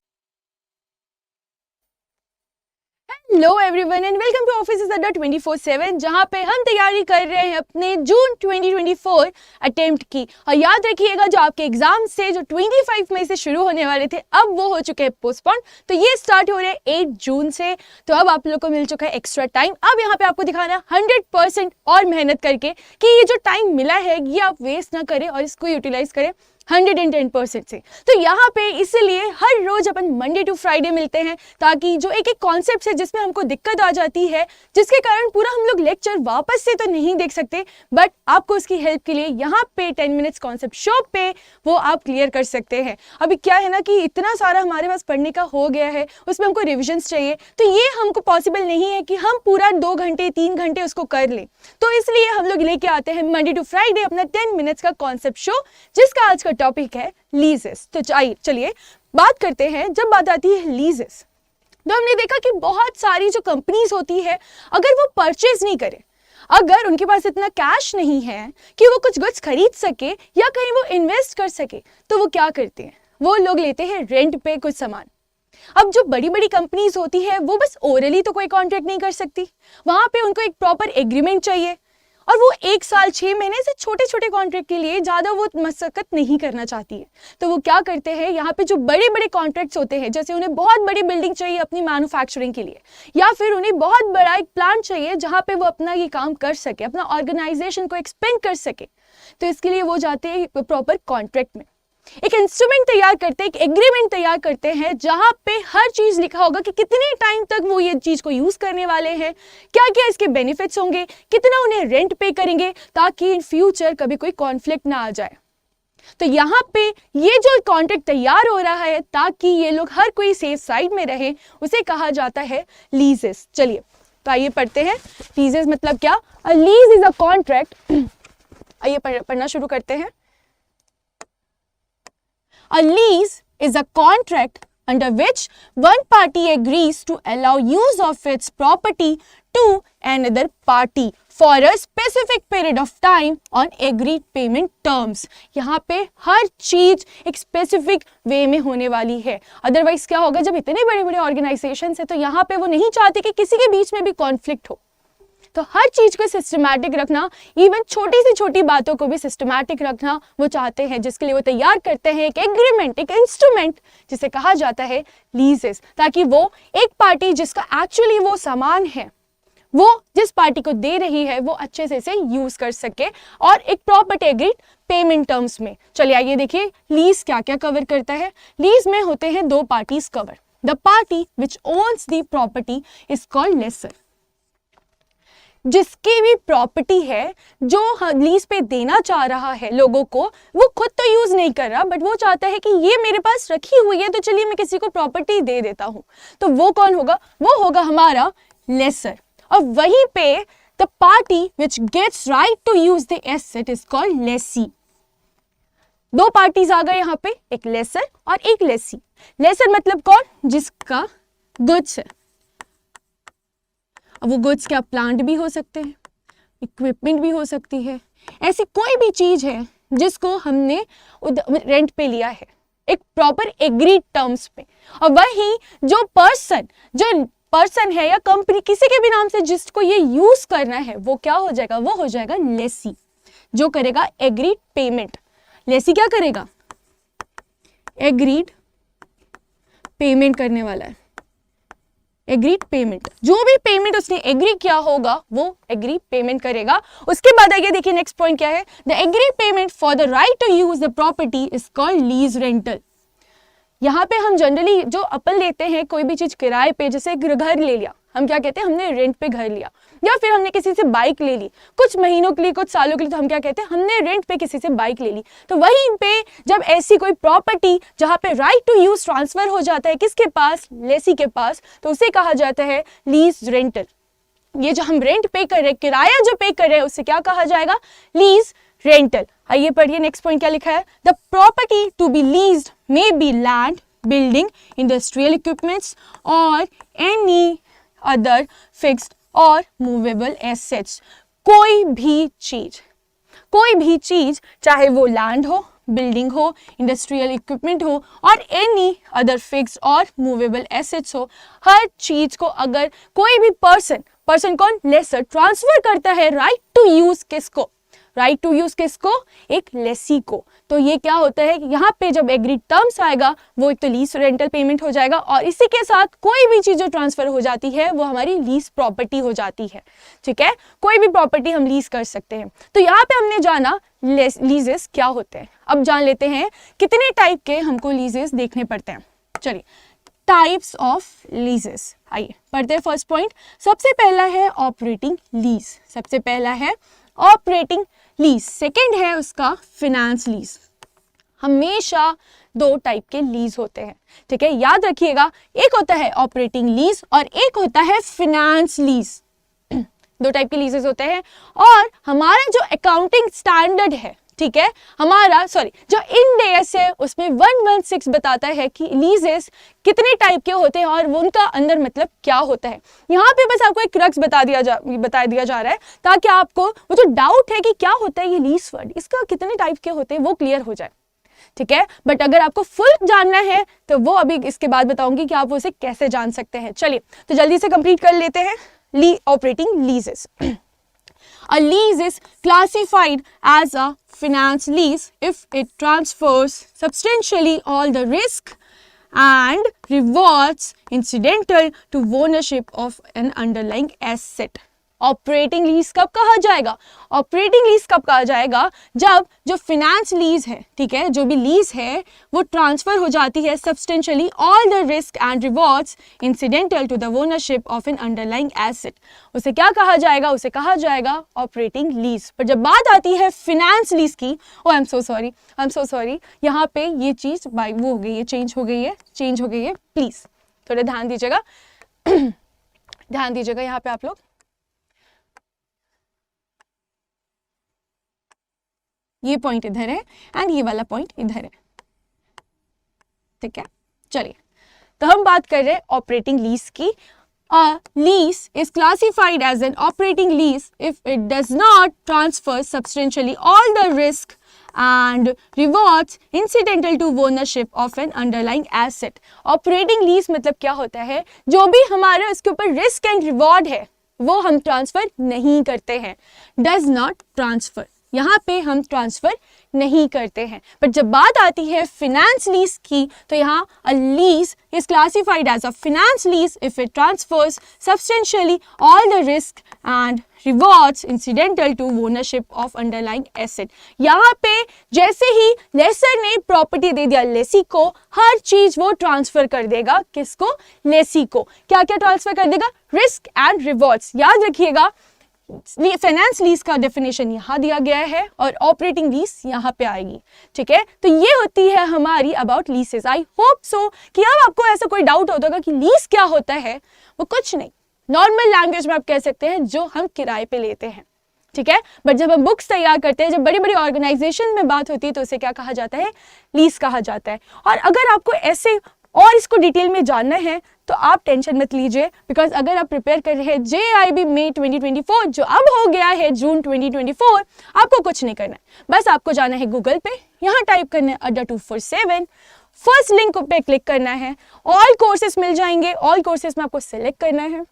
Hello everyone and welcome to office Adda 24/7, जहां पे हम तैयारी कर रहे हैं अपने जून 2024 अटेम्प्ट की। और याद रखिएगा जो आपके एग्जाम से जो 25 मई से शुरू होने वाले थे, अब वो हो चुके हैं पोस्टपोन। तो ये स्टार्ट हो रहे हैं 8 जून से। तो अब आप लोग को मिल चुका है एक्स्ट्रा टाइम। अब यहाँ पे आपको दिखाना है 100% और मेहनत करके कि ये जो टाइम मिला है ये आप वेस्ट ना करें और इसको यूटिलाइज करें 110% से। तो यहाँ पे इसलिए हर रोज अपन मंडे टू फ्राइडे मिलते हैं, ताकि जो एक एक कॉन्सेप्ट है जिसमें हमको दिक्कत आ जाती है, जिसके कारण पूरा हम लोग लेक्चर वापस से तो नहीं देख सकते, बट आपको उसकी हेल्प के लिए यहाँ पे 10 मिनट्स कॉन्सेप्ट शो पे वो आप क्लियर कर सकते हैं। अभी क्या है ना कि इतना सारा हमारे पास पढ़ने का हो गया है, उसमें हमको रिविजन्स चाहिए, तो ये हमको पॉसिबल नहीं है कि हम पूरा 2 घंटे 3 घंटे उसको कर लें। तो इसलिए हम लोग लेके आते हैं मंडे टू फ्राइडे अपना 10 मिनट्स का कॉन्सेप्ट शो, जिसका आज का टॉपिक है लीजेस। तो चलिए बात करते हैं। जब बात आती है लीजेस, तो हमने देखा कि बहुत सारी जो कंपनीज होती है, अगर वो परचेज नहीं करे, अगर उनके पास इतना कैश नहीं है कि वो कुछ गुड्स खरीद सके या कहीं वो इन्वेस्ट कर सके, तो वो क्या करते हैं, वो लोग लेते हैं रेंट पे कुछ सामान। अब जो बड़ी बड़ी कंपनीज होती है वो बस ओरली तो कोई कॉन्ट्रैक्ट नहीं कर सकती, वहां पे उनको एक प्रॉपर एग्रीमेंट चाहिए, और वो 1 साल 6 महीने से छोटे छोटे कॉन्ट्रैक्ट के लिए ज़्यादा वो मशक्कत नहीं करना चाहती है। तो वो क्या करते हैं, यहाँ पे जो बड़े बड़े कॉन्ट्रैक्ट्स होते हैं, जैसे उन्हें बहुत बड़ी बिल्डिंग चाहिए अपनी मैन्युफैक्चरिंग के लिए, या फिर उन्हें बहुत बड़ा एक प्लांट चाहिए जहाँ पे वो अपना ये काम कर सके, अपना ऑर्गेनाइजेशन को एक्सपेंड कर सके, तो इसके लिए वो जाते हैं प्रॉपर कॉन्ट्रैक्ट में, एक इंस्ट्रूमेंट तैयार करते हैं, एक एग्रीमेंट तैयार करते हैं, जहां पे हर चीज लिखा होगा कि कितने टाइम तक वो ये चीज को यूज करने वाले हैं, क्या क्या इसके बेनिफिट्स होंगे, कितना उन्हें रेंट पे करेंगे, ताकि इन फ्यूचर कभी कोई कॉन्फ्लिक्ट ना आ जाए। तो यहाँ पे ये जो कॉन्ट्रैक्ट तैयार हो रहा है ताकि ये लोग हर कोई सेफ साइड में रहे, उसे कहा जाता है लीजेस। चलिए तो आइए पढ़ते हैं लीजेस मतलब क्या। अ लीज इज अ कॉन्ट्रैक्ट, आइए पढ़ना शुरू करते हैं। A lease is a contract under which one party agrees to allow use of its property to another party for a specific period of time on agreed payment terms। यहाँ पे हर चीज एक स्पेसिफिक वे में होने वाली है, अदरवाइज क्या होगा, जब इतने बड़े बड़े ऑर्गेनाइजेशन है तो यहाँ पे वो नहीं चाहते कि किसी के बीच में भी कॉन्फ्लिक्ट हो। तो हर चीज को सिस्टमैटिक रखना, इवन छोटी से छोटी बातों को भी सिस्टमैटिक रखना वो चाहते हैं, जिसके लिए वो तैयार करते हैं एक एग्रीमेंट, एक इंस्ट्रूमेंट, जिसे कहा जाता है लीजेस, ताकि वो एक पार्टी जिसका एक्चुअली वो सामान है, वो जिस पार्टी को दे रही है, वो अच्छे से इसे यूज कर सके और एक प्रॉपर एग्रीड पेमेंट टर्म्स में। चलिए आइए देखिए लीज क्या क्या कवर करता है। लीज में होते हैं 2 parties cover. The party which owns the property is called lessor. जिसकी भी प्रॉपर्टी है, जो लीज पे देना चाह रहा है लोगों को, वो खुद तो यूज नहीं कर रहा, बट वो चाहता है कि ये मेरे पास रखी हुई है तो चलिए मैं किसी को प्रॉपर्टी दे देता हूं, तो वो कौन होगा, वो होगा हमारा लेसर। और वहीं पे the party which gets right to use the asset is called lessee. 2 parties आ गए यहाँ पे, एक लेसर और एक लेसी। लेसर मतलब कौन, जिसका गुड्स है। अब वो गुड्स क्या, प्लांट भी हो सकते हैं, इक्विपमेंट भी हो सकती है, ऐसी कोई भी चीज है जिसको हमने रेंट पे लिया है एक प्रॉपर एग्रीड टर्म्स पे। और वही जो पर्सन है या कंपनी, किसी के भी नाम से जिसको ये यूज करना है, वो क्या हो जाएगा, वो हो जाएगा लेसी, जो करेगा एग्रीड पेमेंट। लेसी क्या करेगा, एग्रीड पेमेंट करने वाला है। एग्रीड पेमेंट, जो भी पेमेंट उसने एग्री किया होगा वो एग्री पेमेंट करेगा। उसके बाद आगे देखिए नेक्स्ट पॉइंट क्या है, the agreed payment for the right to use the property is called lease rental. यहाँ पे हम जनरली जो अपन लेते हैं कोई भी चीज किराए पे, जैसे घर ले लिया, हम क्या कहते हैं, हमने रेंट पे घर लिया, या फिर हमने किसी से बाइक ले ली कुछ महीनों के लिए, कुछ सालों के लिए, तो हम क्या कहते हैं, हमने रेंट पे किसी से बाइक ले ली। तो वहीं पे जब ऐसी कोई प्रॉपर्टी जहाँ पे राइट टू यूज ट्रांसफर हो जाता है किसके पास, लेसी के पास, तो उसे कहा जाता है लीज रेंटल। ये जो हम रेंट पे कर रहे हैं, किराया जो पे कर रहे हैं, उससे क्या कहा जाएगा, लीज रेंटल। आइए पढ़िए नेक्स्ट पॉइंट क्या लिखा है, the property to be leased may be land, building, industrial equipments और एनी अदर फिक्स्ड और मूवेबल एसेट्स। कोई भी चीज चाहे वो लैंड हो, बिल्डिंग हो, इंडस्ट्रियल इक्विपमेंट हो और एनी अदर फिक्स्ड और मूवेबल एसेट्स हो, हर चीज को अगर कोई भी पर्सन कौन, लेसर, ट्रांसफर करता है राइट टू यूज किसको, राइट टू यूज किसको, एक लेसी को, तो ये क्या होता है, यहाँ पे जब एग्रीड टर्म्स आएगा वो एक तो लीज रेंटल पेमेंट हो जाएगा, और इसी के साथ कोई भी चीज जो ट्रांसफर हो जाती है वो हमारी लीज प्रॉपर्टी हो जाती है। ठीक है, कोई भी प्रॉपर्टी हम लीज कर सकते हैं। तो यहाँ पे हमने जाना लीजेस क्या होते हैं। अब जान लेते हैं कितने टाइप के हमको लीजेस देखने पड़ते हैं। चलिए, टाइप्स ऑफ लीजेस, आइए पढ़ते हैं। फर्स्ट पॉइंट, सबसे पहला है ऑपरेटिंग लीज, सबसे पहला है ऑपरेटिंग लीज। सेकेंड है उसका फिनेंस लीज। हमेशा दो टाइप के लीज होते हैं, ठीक है, याद रखिएगा, एक होता है ऑपरेटिंग लीज और एक होता है फिनेंस लीज। दो टाइप के लीजेस होते हैं, और हमारा जो अकाउंटिंग स्टैंडर्ड है, ठीक है, हमारा जो इंड AS है उसमें 116 बताता है कि लीजेस कितने टाइप के होते हैं और उनका अंदर मतलब क्या होता है। यहाँ पे बस आपको एक क्रक्स बता दिया जा रहा है ताकि आपको वो जो डाउट है कि क्या होता है ये लीज वर्ड, इसका कितने टाइप के होते हैं वो क्लियर हो जाए। ठीक है, बट अगर आपको फुल जानना है तो वो अभी इसके बाद बताऊंगी कि आप उसे कैसे जान सकते हैं। चलिए तो जल्दी से कंप्लीट कर लेते हैं operating लीजेस। A lease is classified as a finance lease if it transfers substantially all the risk and rewards incidental to ownership of an underlying asset. Operating lease कब कहा जाएगा, ऑपरेटिंग लीज कब कहा जाएगा, जब जो फिनेंस लीज है, ठीक है, जो भी लीज है वो ट्रांसफर हो जाती है substantially all the risk and rewards incidental to the ownership of an underlying asset, उसे क्या कहा जाएगा, उसे कहा जाएगा ऑपरेटिंग लीज। पर जब बात आती है फिनेंस लीज की, आई एम सो सॉरी, यहाँ पे ये चीज वो हो गई है, चेंज हो गई है, प्लीज थोड़ा ध्यान दीजिएगा ध्यान दीजिएगा यहाँ पे आप लोग, ये पॉइंट इधर है एंड ये वाला पॉइंट इधर है, ठीक है। चलिए तो हम बात कर रहे हैं ऑपरेटिंग लीज की। Lease is classified as an operating lease if it does not transfer substantially all the risk and rewards incidental to ownership of an underlying asset. Operating lease मतलब क्या होता है, जो भी हमारा इसके ऊपर रिस्क एंड रिवॉर्ड है वो हम ट्रांसफर नहीं करते हैं, does not transfer, यहाँ पे हम ट्रांसफर नहीं करते हैं। बट जब बात आती है फिनेंस लीज की, तो यहाँ a lease is classified as a finance lease if it transfers substantially all the risk and rewards incidental to ownership of underlying asset. यहाँ पे जैसे ही लेसर ने प्रॉपर्टी दे दिया लेसी को, हर चीज वो ट्रांसफर कर देगा, किसको, लेसी को। क्या क्या ट्रांसफर कर देगा, रिस्क एंड रिवॉर्ड्स। याद रखिएगा फाइनेंस लीज का डेफिनेशन यहाँ दिया गया है और ऑपरेटिंग लीज यहाँ पे आएगी, ठीक है। तो ये होती है हमारी about laissez. I hope so कि अब आपको ऐसा कोई डाउट होगा कि लीज क्या होता है, वो कुछ नहीं, नॉर्मल लैंग्वेज में आप कह सकते हैं जो हम किराए पे लेते हैं, ठीक है। बट जब हम बुक्स तैयार करते हैं, जब बड़ी बड़ी ऑर्गेनाइजेशन में बात होती है, तो उसे क्या कहा जाता है, लीज कहा जाता है। और अगर आपको ऐसे और इसको डिटेल में जानना है तो आप टेंशन मत लीजिए, बिकॉज अगर आप प्रिपेयर कर रहे हैं JIB मई 2024 जो अब हो गया है जून 2024, आपको कुछ नहीं करना है, बस आपको जाना है गूगल पे, यहाँ टाइप करना है अड्डा 247, फर्स्ट लिंक पे क्लिक करना है, ऑल कोर्सेज मिल जाएंगे, ऑल कोर्सेज में आपको सिलेक्ट करना है।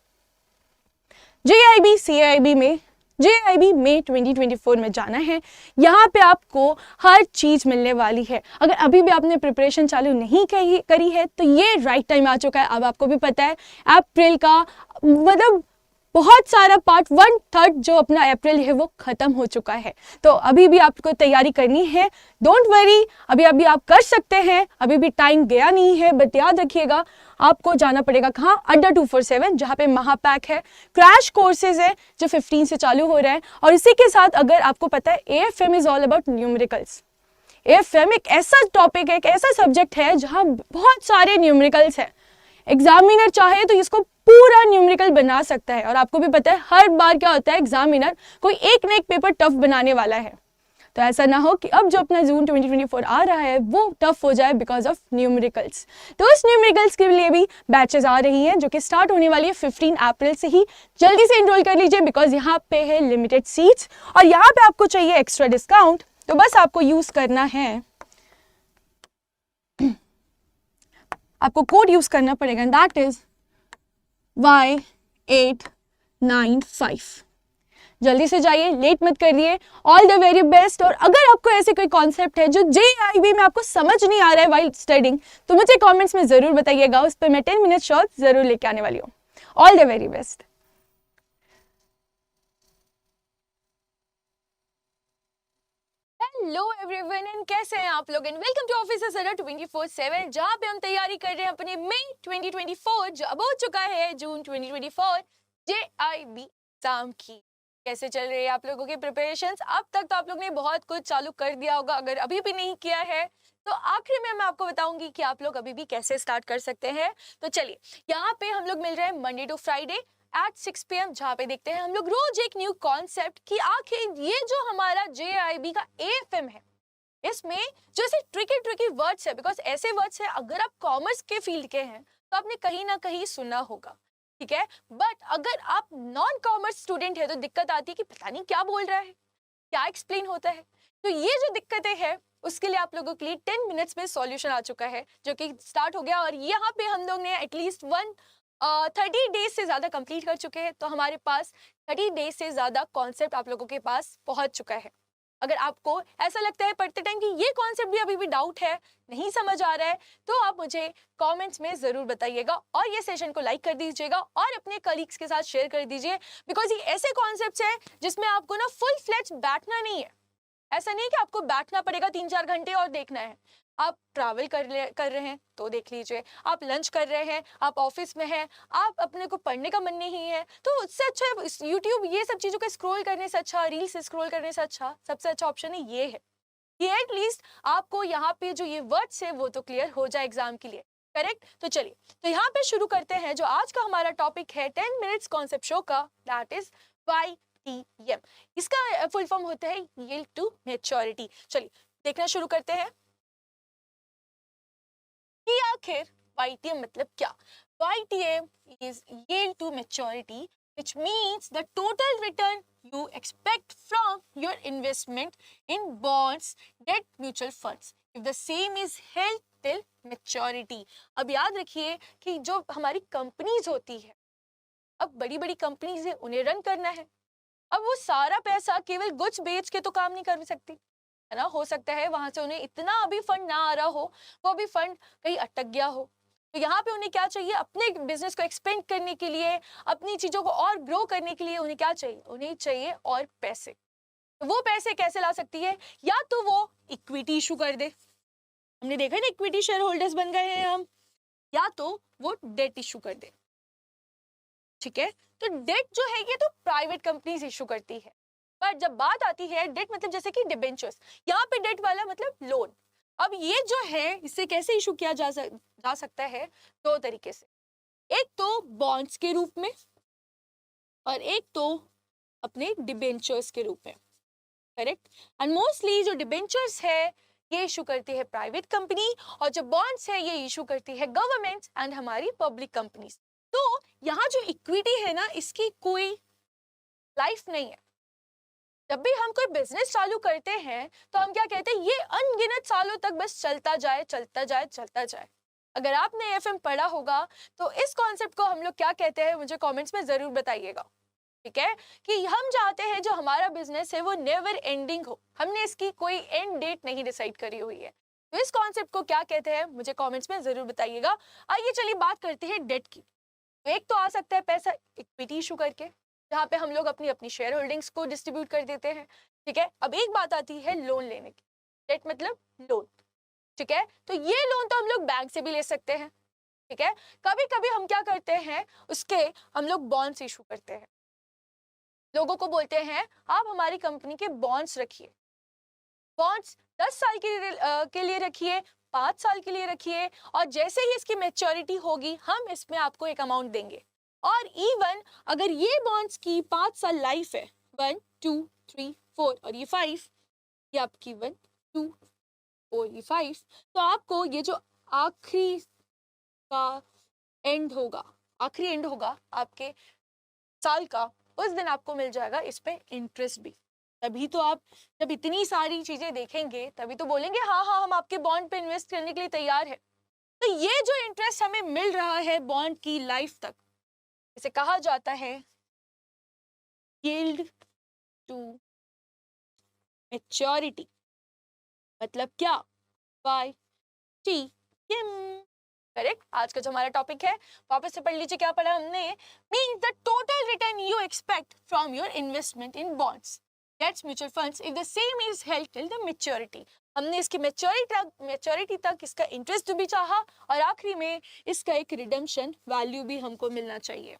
JIB CIB में JIB मई 2024 में जाना है। यहाँ पे आपको हर चीज़ मिलने वाली है। अगर अभी भी आपने प्रिपरेशन चालू नहीं करी है तो ये राइट टाइम आ चुका है। अब आपको भी पता है अप्रैल का मतलब बहुत सारा पार्ट 1/3 जो अपना अप्रैल है वो खत्म हो चुका है, तो अभी भी आपको तैयारी करनी है। डोंट वरी, अभी आप कर सकते हैं, अभी भी टाइम गया नहीं है। बट याद रखिएगा आपको जाना पड़ेगा कहाँ, अड्डा 247, जहाँ पे महापैक है, क्रैश कोर्सेज है जो 15 से चालू हो रहा है। और इसी के साथ अगर आपको पता है AFM is all about numericals. AFM एक ऐसा टॉपिक है, एक ऐसा सब्जेक्ट है जहाँ बहुत सारे न्यूमेरिकल्स है। एग्जामिनर चाहे तो इसको पूरा न्यूमेरिकल बना सकता है। और आपको भी पता है हर बार क्या होता है, एग्जामिनर कोई एक ना एक पेपर टफ बनाने वाला है। तो ऐसा ना हो कि अब जो अपना जून 2024 आ रहा है वो टफ हो जाए बिकॉज ऑफ न्यूमेरिकल्स। तो उस न्यूमेरिकल्स के लिए भी बैचेस आ रही हैं जो कि स्टार्ट होने वाली है 15 अप्रैल से ही। जल्दी से एनरोल कर लीजिए बिकॉज यहाँ पे है लिमिटेड सीट्स और यहाँ पे आपको चाहिए एक्स्ट्रा डिस्काउंट। तो बस आपको यूज करना है, आपको कोड यूज करना पड़ेगा, दैट इज Y895। जल्दी से जाइए, लेट मत करिए। All the very best. और अगर आपको ऐसे कोई कॉन्सेप्ट है जो JIB में आपको समझ नहीं आ रहा है वाइल स्टडिंग, तो मुझे कमेंट्स में जरूर बताइएगा, उस पर मैं 10 मिनट शॉर्ट जरूर लेके आने वाली हूँ। All the very best. Hello everyone and कैसे हैं आप लोग, and welcome to office Adda 24/7, जहां पे हम तैयारी कर रहे हैं अपने मई 2024 जो अब हो चुका है जून 2024 JIB एग्जाम की। कैसे चल रही है आप लोगों की प्रिपरेशंस? अब तक तो आप लोग ने बहुत कुछ चालू कर दिया होगा, अगर अभी भी नहीं किया है तो आखिर में मैं आपको बताऊंगी कि आप लोग अभी भी कैसे स्टार्ट कर सकते हैं। तो चलिए, यहाँ पे हम लोग मिल रहे हैं Monday to Friday at 6 PM, जहाँ पे देखते हैं हम लोग रोज एक न्यू कॉन्सेप्ट कि आखिर ये जो हमारा JIB का AFM है इसमें जो ऐसे ट्रिकी वर्ड्स है, बिकॉज ऐसे वर्ड्स है अगर आप कॉमर्स के फील्ड के हैं तो आपने कहीं ना कहीं सुना होगा, ठीक है। बट अगर आप नॉन कॉमर्स स्टूडेंट है तो दिक्कत आती है कि पता नहीं क्या बोल रहा है, क्या एक्सप्लेन होता है। तो ये जो दिक्कतें हैं उसके लिए आप लोगों के लिए 10 मिनट्स में सॉल्यूशन आ चुका है जो कि स्टार्ट हो गया। और यहाँ पे हम लोग ने एटलीस्ट 30 डेज से ज़्यादा कंप्लीट कर चुके हैं, तो हमारे पास 30 डेज से ज़्यादा कॉन्सेप्ट आप लोगों के पास पहुँच चुका है। अगर आपको ऐसा लगता है पढ़ते टाइम कि ये कॉन्सेप्ट भी अभी भी डाउट है, नहीं समझ आ रहा है, तो आप मुझे कमेंट्स में ज़रूर बताइएगा और ये सेशन को लाइक कर दीजिएगा और अपने कलीग्स के साथ शेयर कर दीजिए। बिकॉज ये ऐसे कॉन्सेप्ट्स हैं जिसमें आपको ना फुल फ्लेज बैठना नहीं है। ऐसा नहीं है कि आपको बैठना पड़ेगा 3-4 घंटे और देखना है। आप ट्रैवल कर रहे हैं तो देख लीजिए, आप लंच कर रहे हैं, आप ऑफिस में हैं, आप अपने को पढ़ने का मन नहीं है, तो उससे अच्छा यूट्यूब ये सब चीज़ों का स्क्रॉल करने से अच्छा, रील्स स्क्रॉल करने से अच्छा, सबसे अच्छा ऑप्शन है ये है कि एटलीस्ट आपको यहाँ पे जो ये वर्ड्स है वो तो क्लियर हो जाए एग्जाम के लिए, करेक्ट। तो चलिए, तो यहाँ पे शुरू करते हैं जो आज का हमारा टॉपिक है 10 मिनट्स कॉन्सेप्ट शो का, दैट इज YTM। इसका फुल फॉर्म होता है यील्ड टू मैच्योरिटी। चलिए देखना शुरू करते हैं कि आखिर YTM मतलब क्या। YTM is yield to maturity, which means the total return you expect from your investment in bonds, debt, mutual funds, if the same is held till maturity। अब याद रखिए कि जो हमारी कंपनीज होती है, अब बड़ी बड़ी कंपनीज है, उन्हें रन करना है। अब वो सारा पैसा केवल गुड्स बेच के तो काम नहीं कर सकती है ना, हो सकता है वहां से उन्हें इतना अभी फंड ना आ रहा हो, वो भी फंड कहीं अटक गया हो। तो यहाँ पे उन्हें क्या चाहिए, अपने बिजनेस को एक्सपेंड करने के लिए, अपनी चीजों को और ग्रो करने के लिए उन्हें क्या चाहिए, उन्हें चाहिए और पैसे। तो वो पैसे कैसे ला सकती है, या तो वो इक्विटी इशू कर दे, हमने देखा है ना इक्विटी शेयर होल्डर्स बन गए हैं हम, या तो वो डेट इशू कर दे, ठीक है। तो डेट जो है ये तो प्राइवेट कंपनीज इशू करती है, पर जब बात आती है डेट मतलब जैसे कि डिबेंचर्स, यहाँ पे डेट वाला मतलब लोन। अब ये जो है इससे कैसे इशू किया जा सकता है, दो तरीके से, एक तो बॉन्ड्स के रूप में और एक तो अपने डिबेंचर्स के रूप में, करेक्ट। एंड मोस्टली जो डिबेंचर्स है ये इशू करती है प्राइवेट कंपनी, और जो बॉन्ड्स है ये इशू करती है गवर्नमेंट एंड हमारी पब्लिक कंपनीज। तो यहाँ जो इक्विटी है ना, इसकी कोई लाइफ नहीं है। जब भी हम कोई बिजनेस चालू करते हैं तो हम क्या कहते हैं, ये अनगिनत सालों तक बस चलता जाए चलता जाए चलता जाए। अगर आपने AFM पढ़ा होगा तो इस कॉन्सेप्ट को हम लोग क्या कहते हैं मुझे कमेंट्स में जरूर बताइएगा। ठीक है, कि हम चाहते हैं जो हमारा बिजनेस है वो नेवर एंडिंग हो, हमने इसकी कोई एंड डेट नहीं डिसाइड करी हुई है। तो इस कॉन्सेप्ट को क्या कहते हैं मुझे कमेंट्स में जरूर बताइएगा। आइए चलिए बात करते हैं डेट की। तो एक तो आ सकता है पैसा इक्विटी इशू करके, जहाँ पे हम लोग अपनी अपनी शेयर होल्डिंग्स को डिस्ट्रीब्यूट कर देते हैं। ठीक है, अब एक बात आती है लोन लेने की। डेट मतलब लोन। ठीक है, तो ये लोन तो हम लोग बैंक से भी ले सकते हैं। ठीक है, कभी कभी हम क्या करते हैं उसके हम लोग बॉन्ड्स इशू करते हैं, लोगों को बोलते हैं आप हमारी कंपनी के बॉन्ड्स रखिए। बॉन्ड्स 10 साल के लिए रखिए, 5 साल के लिए रखिए, और जैसे ही इसकी मैच्योरिटी होगी हम इसमें आपको एक अमाउंट देंगे। और इवन अगर ये बॉन्ड्स की 5 साल लाइफ है, 1 2 3 4 और ये 5, ये आपकी 1 2 4 ये 5, तो आपको ये जो आखिरी का एंड होगा, आखिरी एंड होगा आपके साल का, उस दिन आपको मिल जाएगा इस पे इंटरेस्ट भी। तभी तो आप जब इतनी सारी चीजें देखेंगे तभी तो बोलेंगे हाँ हाँ हम आपके बॉन्ड पे इन्वेस्ट करने के लिए तैयार है। तो ये जो इंटरेस्ट हमें मिल रहा है बॉन्ड की लाइफ तक, इसे कहा जाता है यील्ड टू मैच्योरिटी। मतलब क्या? Y T M. करेक्ट। आज का जो हमारा टॉपिक है वापस से पढ़ लीजिए, क्या पढ़ा हमने? Means the total return you expect from your investment in bonds that's mutual funds if the same is held till the maturity. हमने इसकी मैच्योरिटी तक इसका इंटरेस्ट भी चाहा, और आखिरी में इसका एक रिडेम्पशन वैल्यू भी हमको मिलना चाहिए।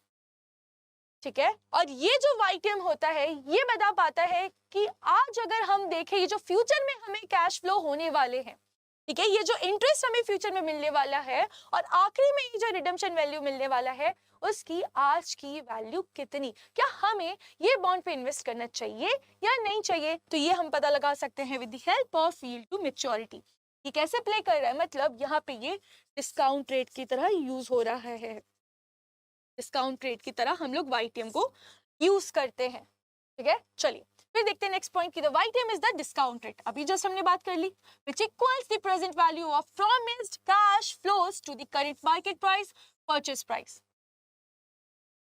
ठीक है, और ये जो वाईटीएम होता है ये बता पाता है कि आज अगर हम देखें ये जो फ्यूचर में हमें कैश फ्लो होने वाले हैं, ठीक है, ये जो इंटरेस्ट हमें फ्यूचर में मिलने वाला है, और आखिरी में ये जो रिडेम्पशन वैल्यू मिलने वाला है, उसकी आज की वैल्यू कितनी, क्या हमें ये बॉन्ड पे इन्वेस्ट करना चाहिए या नहीं चाहिए, तो ये हम पता लगा सकते हैं with the help of yield to maturity. ये कैसे प्ले कर रहा है, मतलब यहाँ पे ये डिस्काउंट रेट की तरह यूज हो रहा है। डिस्काउंट रेट की तरह हम लोग वाईटीएम को यूज करते हैं। ठीक है, चलिए फिर देखते हैं नेक्स्ट पॉइंट की, the YTM is the discount rate. अभी जस्ट हमने बात कर ली, which equals the present value of promised cash flows to the current market price purchase price.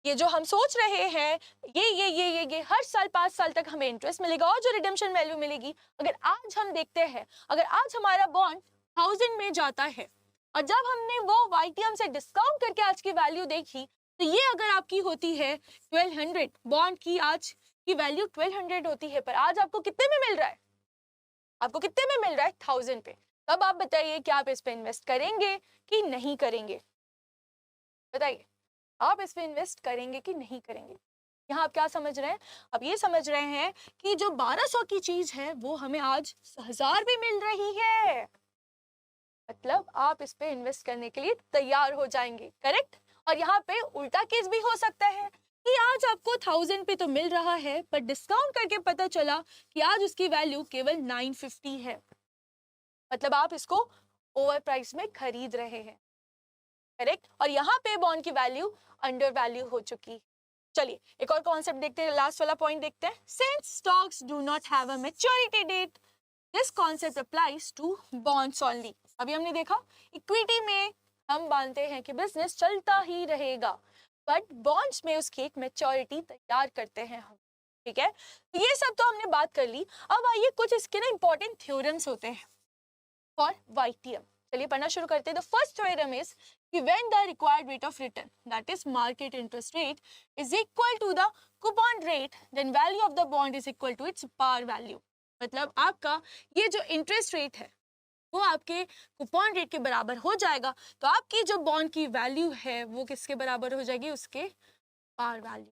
ये जो हम सोच रहे हैं ये हर साल 5 साल तक हमें इंटरेस्ट मिलेगा और जो रिडेम्पशन वैल्यू मिलेगी, अगर आज हम देखते हैं, अगर आज हमारा बॉन्ड 1000 में जाता है और जब हमने वो वाईटीएम से डिस्काउंट करके आज की वैल्यू देखी, तो ये अगर आपकी होती है 1200, बॉन्ड की आज की वैल्यू 1200 होती है, पर आज आपको कितने में मिल रहा है? आपको कितने में मिल रहा है? 1000 पे। तब आप बताइए कि आप इस पे इन्वेस्ट करेंगे कि नहीं करेंगे? बताइए, आप इस पे इन्वेस्ट करेंगे कि नहीं करेंगे? यहाँ आप क्या समझ रहे हैं? आप ये समझ रहे हैं कि जो 1200 की चीज है वो हमें आज 1000 भी मिल रही है, मतलब आप इस पे इन्वेस्ट करने के लिए तैयार हो जाएंगे। करेक्ट। और यहाँ पे उल्टा केस भी हो सकता है कि आज आपको 1000 पे तो मिल रहा है, पर डिस्काउंट करके पता चला कि आज उसकी वैल्यू केवल 950 है, मतलब आप इसको ओवर प्राइस में खरीद रहे हैं। करेक्ट। और यहाँ पे बॉन्ड की वैल्यू अंडर वैल्यू हो चुकी। चलिए एक और कॉन्सेप्ट देखते हैं, लास्ट वाला पॉइंट देखते हैं। Since stocks do not have a maturity date, this concept applies to bonds only. अभी हमने देखा इक्विटी में हम मानते हैं कि बिजनेस चलता ही रहेगा, बट बॉन्ड्स में उसकी एक मैच्योरिटी तैयार करते हैं हम। ठीक है, तो ये सब तो हमने बात कर ली। अब आइए कुछ इसके ना इंपॉर्टेंट थ्योरम्स होते हैं फॉर वाईटीएम। चलिए पढ़ना शुरू करते हैं। द फर्स्ट थ्योरम इज कि when the required rate of return that is market interest rate is equal to the coupon rate, then value of the bond is equal to its par value. मतलब आपका ये जो इंटरेस्ट रेट है वो आपके कूपन रेट के बराबर हो जाएगा, तो आपकी जो बॉन्ड की वैल्यू है वो किसके बराबर हो जाएगी? उसके पार वैल्यू।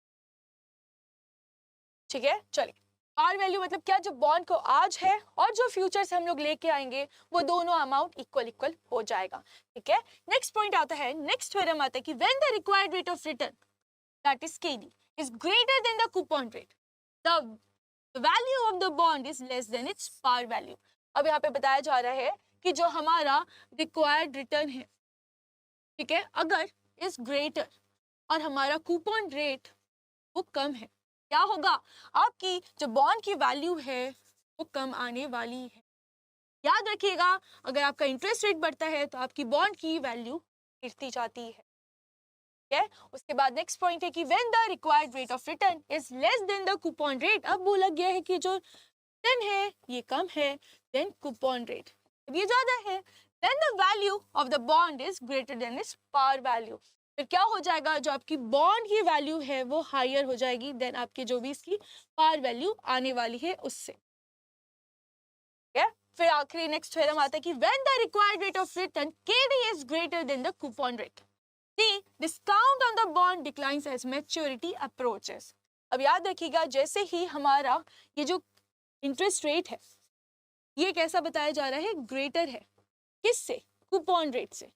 ठीक है, चलिए पार वैल्यू मतलब क्या? जो बॉन्ड को आज है और जो फ्यूचर से हम लोग लेके आएंगे वो दोनों अमाउंट इक्वल इक्वल हो जाएगा। ठीक है, नेक्स्ट पॉइंट आता है, नेक्स्ट थ्योरम आता है कि when the required rate of return that is KD is greater than the coupon rate, the value of the bond is less than its par value. अब यहाँ पे बताया जा रहा है कि जो हमारा रिक्वायर्ड रिटर्न है, ठीक है, अगर इज ग्रेटर और हमारा कूपन रेट वो कम है, क्या होगा? आपकी जो बॉन्ड की वैल्यू है वो कम आने वाली है। याद रखिएगा, अगर आपका इंटरेस्ट रेट बढ़ता है तो आपकी बॉन्ड की वैल्यू गिरती जाती है। ठीक है। उसके बाद नेक्स्ट पॉइंट है कि when the required rate of return is less then the coupon rate, अब बोला गया है कि जो रिटर्न है ये कम है देन कूपन रेट, अब ये ज्यादा है, then the value of the bond is greater than its par value, फिर क्या हो जाएगा, जो आपकी बॉन्ड की वैल्यू है वो हायर हो जाएगी देन आपकी जो भी इसकी पार वैल्यू आने वाली है उससे, ठीक है। फिर आखिरी नेक्स्ट थ्योरम आता है कि when the required rate of return KD is greater than the coupon rate, the discount on the bond declines as maturity approaches. अब याद रखिएगा जैसे ही हमारा ये जो इंटरेस्ट रेट है ये कैसा बताया जा रहा है, ग्रेटर है, किससे, कूपन रेट से,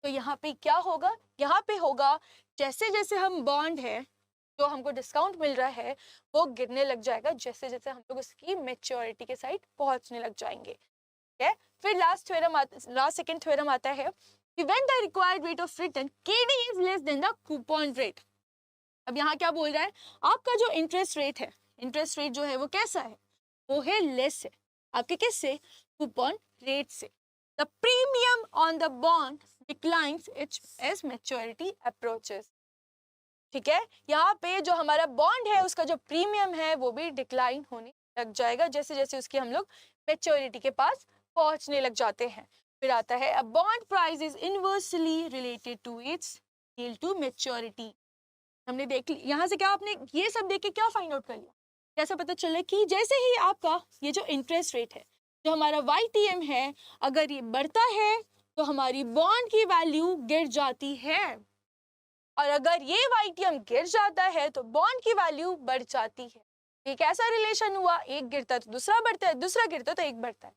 तो यहाँ पे क्या होगा, यहाँ पे होगा जैसे जैसे हम बॉन्ड है जो हमको डिस्काउंट मिल रहा है वो गिरने लग जाएगा जैसे जैसे हम लोग उसकी मैच्योरिटी के साइड पहुंचने लग जाएंगे, ठीक है। फिर लास्ट सेकंड थ्योरम आता है कि when the required rate of return KD is less then the coupon rate, अब यहाँ क्या बोल रहा है, आपका जो इंटरेस्ट रेट है, इंटरेस्ट रेट जो है वो कैसा है, वो है लेस है आपके किससे, कूपन रेट से, the premium on the bond declines as maturity approaches, ठीक है। यहाँ पे जो हमारा बॉन्ड है उसका जो प्रीमियम है वो भी डिक्लाइन होने लग जाएगा जैसे जैसे उसकी हम लोग मैच्योरिटी के पास पहुंचने लग जाते हैं। फिर आता है a bond price is inversely related to its yield to maturity, हमने देख ली यहाँ से क्या, आपने ये सब देख के क्या फाइंड आउट कर लिया, कैसा पता चला कि जैसे ही आपका ये जो इंटरेस्ट रेट है जो हमारा YTM है अगर ये बढ़ता है तो हमारी बॉन्ड की वैल्यू गिर जाती है, और अगर ये YTM गिर जाता है तो बॉन्ड की वैल्यू बढ़ जाती है। ये कैसा रिलेशन हुआ, एक गिरता है तो दूसरा बढ़ता है, दूसरा गिरता है तो एक बढ़ता है।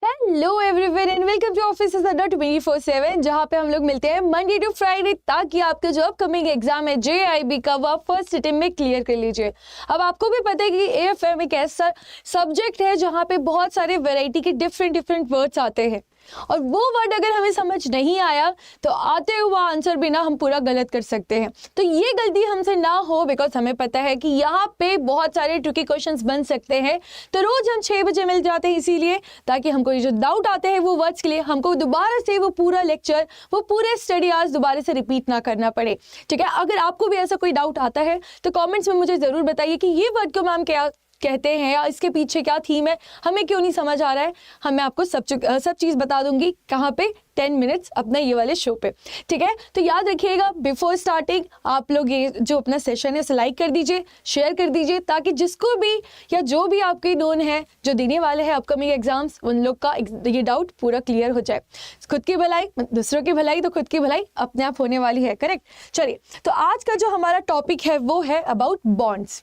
Hello everyone and welcome to office Adda 24/7, जहाँ पे हम लोग मिलते हैं मंडे टू फ्राइडे ताकि आपका जो अपकमिंग एग्जाम है JIB का वो आप फर्स्ट अटेम्प्ट में क्लियर कर लीजिए। अब आपको भी पता है कि AFM एक ऐसा सब्जेक्ट है जहाँ पे बहुत सारे वैरायटी के डिफरेंट वर्ड्स आते हैं और वो वर्ड अगर हमें समझ नहीं आया तो आते हुआ आंसर भी ना हम पूरा गलत कर सकते हैं, तो ये गलती हमसे ना हो बिकॉज हमें पता है कि यहाँ पे बहुत सारे ट्रिकी क्वेश्चंस बन सकते हैं। तो रोज हम 6 बजे मिल जाते हैं इसीलिए ताकि हमको ये जो डाउट आते हैं वो वर्ड्स के लिए हमको दोबारा से वो पूरा लेक्चर वो पूरे स्टडी आवर्स दोबारा से रिपीट ना करना पड़े, ठीक है। अगर आपको भी ऐसा कोई डाउट आता है तो कॉमेंट्स में मुझे ज़रूर बताइए कि ये वर्ड को मैम क्या कहते हैं या इसके पीछे क्या थीम है, हमें क्यों नहीं समझ आ रहा है, मैं आपको सब चीज़ बता दूंगी कहाँ पे 10 मिनट्स अपना ये वाले शो पे, ठीक है। तो याद रखिएगा बिफोर स्टार्टिंग आप लोग ये जो अपना सेशन है उसे लाइक कर दीजिए, शेयर कर दीजिए ताकि जिसको भी या जो भी आपके नोन है जो देने वाले हैं अपकमिंग एग्जाम्स उन लोग का ये डाउट पूरा क्लियर हो जाए। खुद की भलाई दूसरों की भलाई तो खुद की भलाई अपने आप होने वाली है, करेक्ट। चलिए तो आज का जो हमारा टॉपिक है वो है अबाउट बॉन्ड्स।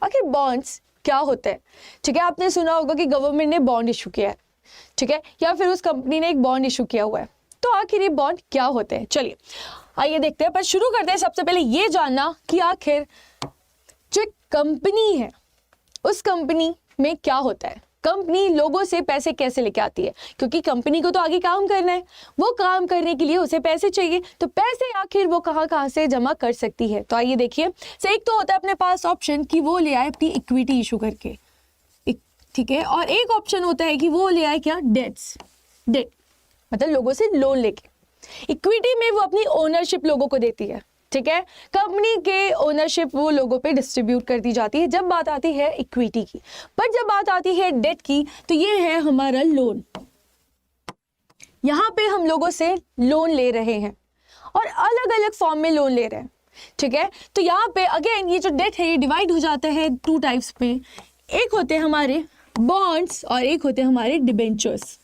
आखिर बॉन्ड्स क्या होता है, ठीक है। आपने सुना होगा कि गवर्नमेंट ने बॉन्ड इशू किया है, ठीक है, या फिर उस कंपनी ने एक बॉन्ड इशू किया हुआ है, तो आखिर ये बॉन्ड क्या होते हैं, चलिए आइए देखते हैं। पर शुरू करते हैं सबसे पहले ये जानना कि आखिर जो कंपनी है उस कंपनी में क्या होता है, कंपनी लोगों से पैसे कैसे लेके आती है, क्योंकि कंपनी को तो आगे काम करना है, वो काम करने के लिए उसे पैसे चाहिए, तो पैसे आखिर वो कहाँ से जमा कर सकती है। तो आइए देखिए, एक तो होता है अपने पास ऑप्शन कि वो ले आए अपनी इक्विटी इशू करके, ठीक है, और एक ऑप्शन होता है कि वो ले आए क्या, डेट मतलब लोगों से लोन लेके। इक्विटी में वो अपनी ओनरशिप लोगों को देती है, ठीक है, कंपनी के ओनरशिप वो लोगों पे डिस्ट्रीब्यूट कर दी जाती है जब बात आती है इक्विटी की। पर जब बात आती है डेट की तो ये है हमारा लोन, यहाँ पे हम लोगों से लोन ले रहे हैं और अलग अलग फॉर्म में लोन ले रहे हैं, ठीक है। तो यहाँ पे अगेन ये जो डेट है ये डिवाइड हो जाता है 2 टाइप्स में, एक होते हैं हमारे बॉन्ड्स और एक होते हैं हमारे डिबेंचर्स।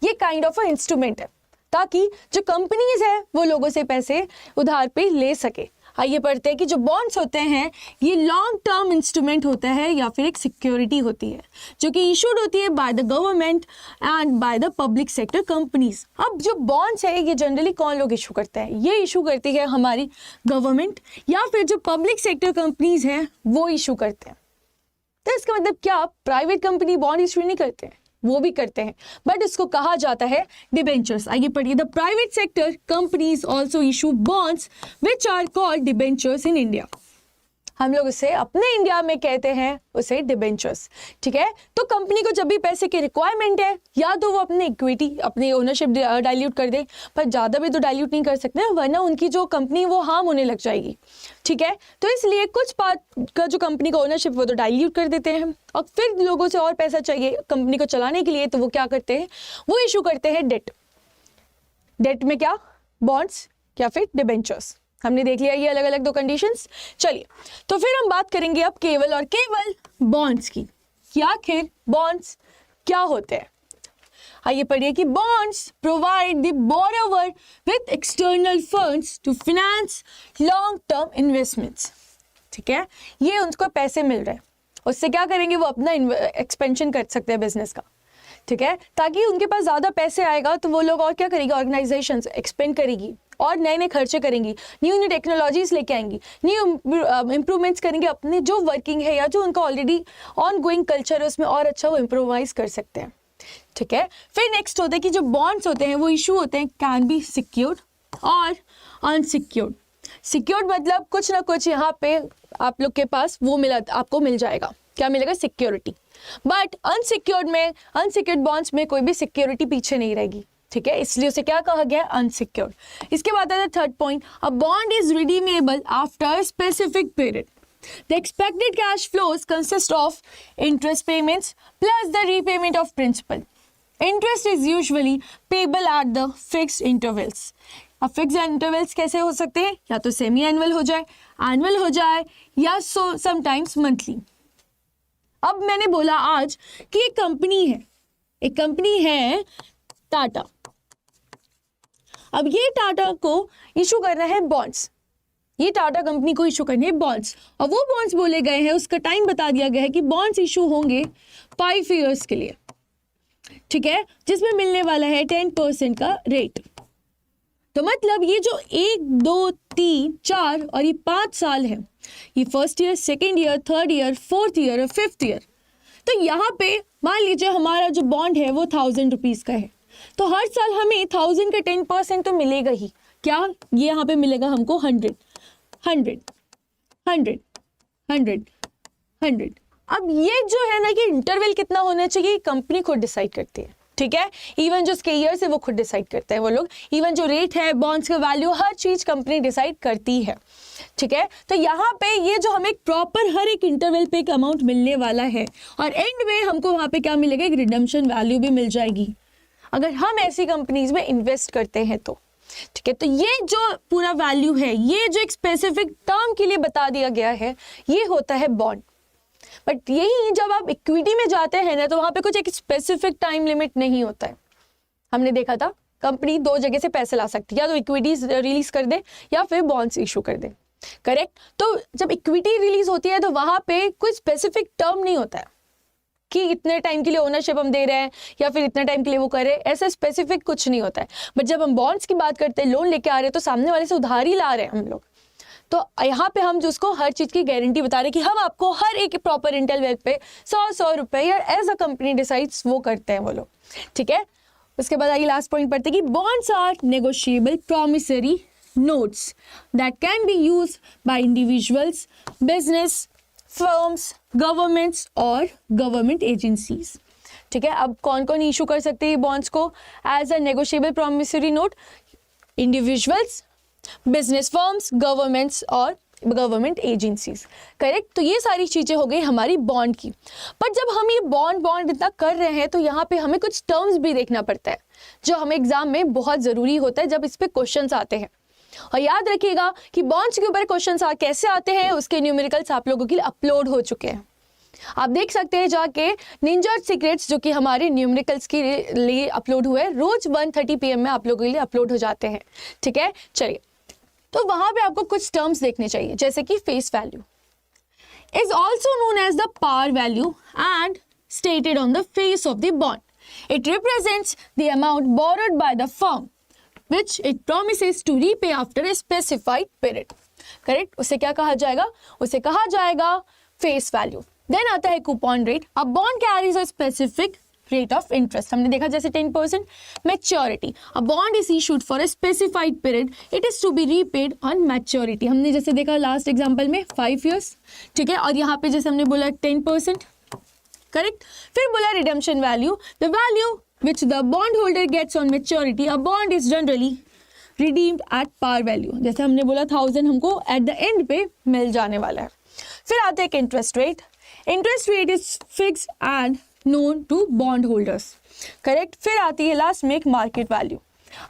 ये काइंड ऑफ अ इंस्ट्रूमेंट है ताकि जो कंपनीज है वो लोगों से पैसे उधार पे ले सके। आइए पढ़ते हैं कि जो बॉन्ड्स होते हैं ये लॉन्ग टर्म इंस्ट्रूमेंट होता है या फिर एक सिक्योरिटी होती है जो कि इशूड होती है by the government and by the public sector companies. अब जो बॉन्ड्स है ये जनरली कौन लोग इशू करते हैं, ये इशू करती है हमारी गवर्नमेंट या फिर जो पब्लिक सेक्टर कंपनीज हैं वो इशू करते हैं। तो इसका मतलब क्या, प्राइवेट कंपनी बॉन्ड इशू नहीं करते हैं, वो भी करते हैं, बट इसको कहा जाता है डिबेंचर्स। आइए पढ़िए, the private sector companies also issue bonds which are called debentures in India. हम लोग उसे अपने इंडिया में कहते हैं उसे डिबेंचर्स। ठीक है, तो कंपनी को जब भी पैसे की रिक्वायरमेंट है या तो वो अपने इक्विटी अपनी ओनरशिप डाइल्यूट कर दे, पर ज़्यादा भी तो डाइल्यूट नहीं कर सकते वरना उनकी जो कंपनी वो हार्म होने लग जाएगी। ठीक है, तो इसलिए कुछ पार्ट का जो कंपनी का ओनरशिप वो तो डाइल्यूट कर देते हैं और फिर लोगों से और पैसा चाहिए कंपनी को चलाने के लिए, तो वो क्या करते हैं, वो इशू करते हैं डेट। डेट में क्या, बॉन्ड्स या फिर डिबेंचर्स। हमने देख लिया ये अलग अलग दो कंडीशंस। चलिए, तो फिर हम बात करेंगे अब केवल और केवल बॉन्ड्स की कि आखिर बॉन्ड्स क्या होते हैं। आइए पढ़िए कि bonds provide the borrower with external funds to finance long term investments. ठीक है, ये उनको पैसे मिल रहे हैं, उससे क्या करेंगे, वो अपना एक्सपेंशन कर सकते हैं बिजनेस का। ठीक है, ताकि उनके पास ज़्यादा पैसे आएगा तो वो लोग और क्या करेंगे, ऑर्गेनाइजेशन एक्सपेंड करेगी और नए नए खर्चे करेंगी, न्यू टेक्नोलॉजीज लेके आएंगी, न्यू इम्प्रूवमेंट्स करेंगे अपने जो वर्किंग है या जो उनका ऑलरेडी ऑन गोइंग कल्चर है उसमें और अच्छा वो इम्प्रोवाइज कर सकते हैं। ठीक है, फिर नेक्स्ट होता है कि जो बॉन्ड्स होते हैं वो इशू होते हैं कैन बी सिक्योर्ड और अनसिक्योर्ड। सिक्योर्ड मतलब कुछ ना कुछ यहाँ पे आप लोग के पास वो मिला, आपको मिल जाएगा, क्या मिलेगा, सिक्योरिटी। बट अनसिक्योर्ड में, अनसिक्योर्ड बॉन्ड्स में कोई भी सिक्योरिटी पीछे नहीं रहेगी। ठीक है, इसलिए उसे क्या कहा गया, अनसिक्योर्ड। इसके बाद आता है third point, a bond is redeemable after specific period. The expected cash flows consist of interest payments plus the repayment of principal. Interest is usually payable at the fixed intervals. अब फिक्स इंटरवल्स कैसे हो सकते हैं, या तो सेमी एनुअल हो जाए, एनुअल हो जाए या समटाइम्स मंथली। अब मैंने बोला आज कि एक कंपनी है टाटा। अब ये टाटा को इशू करना है बॉन्ड्स, ये टाटा कंपनी को इशू करने हैं बॉन्ड्स, और वो बॉन्ड्स बोले गए हैं, उसका टाइम बता दिया गया है कि बॉन्ड्स इशू होंगे 5 ईयर्स के लिए। ठीक है, जिसमें मिलने वाला है 10% का रेट। तो मतलब ये जो 1, 2, 3, 4 और ये 5 साल है, ये first year, second year, third year, fourth year और फिफ्थ ईयर। तो यहाँ पे मान लीजिए हमारा जो बॉन्ड है वो 1000 रुपीज़ का है, तो हर साल हमें 1000 का 10% तो मिलेगा ही। क्या, ये यहाँ पे मिलेगा हमको 100, 100, 100, 100, 100। अब ये जो है ना कि इंटरवल कितना होना चाहिए कंपनी खुद डिसाइड करती है। ठीक है, इवन जो उसके ईयर्स है वो खुद डिसाइड करते हैं वो लोग, इवन जो रेट है, बॉन्ड्स का वैल्यू, हर चीज कंपनी डिसाइड करती है। ठीक है, तो यहाँ पे ये जो हमें प्रॉपर हर एक इंटरवल पे एक अमाउंट मिलने वाला है और एंड में हमको वहाँ पे क्या मिलेगा, एक रिडम्पशन वैल्यू भी मिल जाएगी अगर हम ऐसी कंपनीज में इन्वेस्ट करते हैं तो। ठीक है, तो ये जो पूरा वैल्यू है, ये जो एक स्पेसिफिक टर्म के लिए बता दिया गया है, ये होता है बॉन्ड। बट यही जब आप इक्विटी में जाते हैं ना, तो वहां पे कुछ एक स्पेसिफिक टाइम लिमिट नहीं होता है। हमने देखा था कंपनी 2 जगह से पैसे ला सकती है, या तो इक्विटीज रिलीज कर दे या फिर बॉन्ड्स इशू कर दे। करेक्ट, तो जब इक्विटी रिलीज होती है तो वहां पे कोई स्पेसिफिक टर्म नहीं होता है कि इतने टाइम के लिए ओनरशिप हम दे रहे हैं या फिर इतने टाइम के लिए वो कर रहे हैं, ऐसा स्पेसिफिक कुछ नहीं होता है। बट जब हम बॉन्ड्स की बात करते हैं, लोन लेके आ रहे हैं, तो सामने वाले से उधार ही ला रहे हैं हम लोग, तो यहाँ पे हम जिसको हर चीज की गारंटी बता रहे हैं कि हम आपको हर एक प्रॉपर इंटरवल पे 100 रुपए या एज अ कंपनी डिसाइड्स वो करते हैं वो लोग। ठीक है, उसके बाद आइए लास्ट पॉइंट पढ़ते हैं कि bonds are negotiable promissory notes that can be used by individuals, business firms, governments और गवर्नमेंट एजेंसीज। ठीक है, अब कौन कौन इशू कर सकते हैं बॉन्ड्स को as a negotiable promissory note, individuals, business firms, governments और गवर्नमेंट एजेंसीज। करेक्ट, तो ये सारी चीजें हो गई हमारी बॉन्ड की। पर जब हम ये बॉन्ड इतना कर रहे हैं तो यहाँ पे हमें कुछ टर्म्स भी देखना पड़ता है जो हमें एग्जाम में बहुत जरूरी होता है जब इस पे क्वेश्चंस आते हैं। और याद रखिएगा कि बॉन्ड्स के ऊपर क्वेश्चंस कैसे आते हैं, उसके न्यूमेरिकल्स आप लोगों के लिए अपलोड हो चुके हैं। आप देख सकते हैं जाके निंजा सीक्रेट्स, जो कि हमारे न्यूमेरिकल्स के लिए अपलोड हुए, रोज 1:30 PM में आप लोगों के लिए अपलोड हो जाते हैं। ठीक है, चलिए, तो वहां पे आपको कुछ टर्म्स देखने चाहिए, जैसे कि face value is also known as the par value and stated on the face of the bond. It represents the amount borrowed by the firm which it promises to repay after a specified period. Correct, उसे क्या कहा जाएगा, उसे कहा जाएगा फेस वैल्यू। देन आता है coupon rate. A bond carries a specific rate of interest. हमने देखा जैसे 10%। Maturity, a bond is issued for a specified period, it is to be repaid on maturity. हमने जैसे देखा लास्ट एग्जांपल में 5 years, ठीक है। और यहाँ पे जैसे हमने बोला 10%, करेक्ट। फिर बोला redemption value, the value which the bond holder gets on maturity, a bond is generally redeemed at par value. जैसे हमने बोला 1000 हमको एट द एंड पे मिल जाने वाला है। फिर आते हैं interest rate. Interest rate is fixed and known to bond holders, correct। फिर आती है लास्ट में एक market value.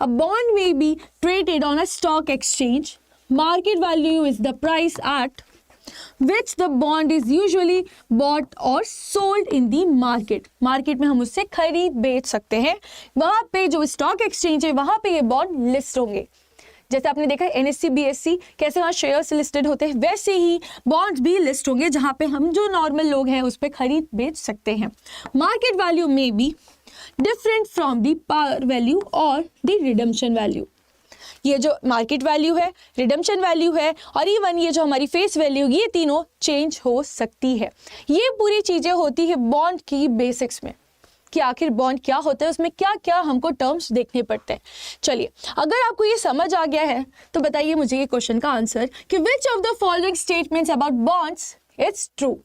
A bond may be traded on a stock exchange, market value is the price at which the bond is usually bought or sold in the market। Market में हम उससे खरीद बेच सकते हैं, वहां पे जो स्टॉक एक्सचेंज है वहां पे ये बॉन्ड लिस्ट होंगे। जैसे आपने देखा NSE BSE कैसे वहाँ शेयर्स लिस्टेड होते हैं, वैसे ही बॉन्ड्स भी लिस्ट होंगे जहाँ पे हम जो नॉर्मल लोग हैं उस पर खरीद बेच सकते हैं। मार्केट वैल्यू में be different from the par value और द रिडेम्पशन वैल्यू। ये जो मार्केट वैल्यू है, रिडेम्पशन वैल्यू है और इवन ये जो हमारी फेस वैल्यू, ये तीनों चेंज हो सकती है। ये पूरी चीज़ें होती है बॉन्ड की बेसिक्स में कि आखिर बॉन्ड क्या होता है, उसमें क्या क्या हमको टर्म्स देखने पड़ते हैं। चलिए, अगर आपको ये समझ आ गया है तो बताइए मुझे ये क्वेश्चन का आंसर कि which of the following statements about bonds is true.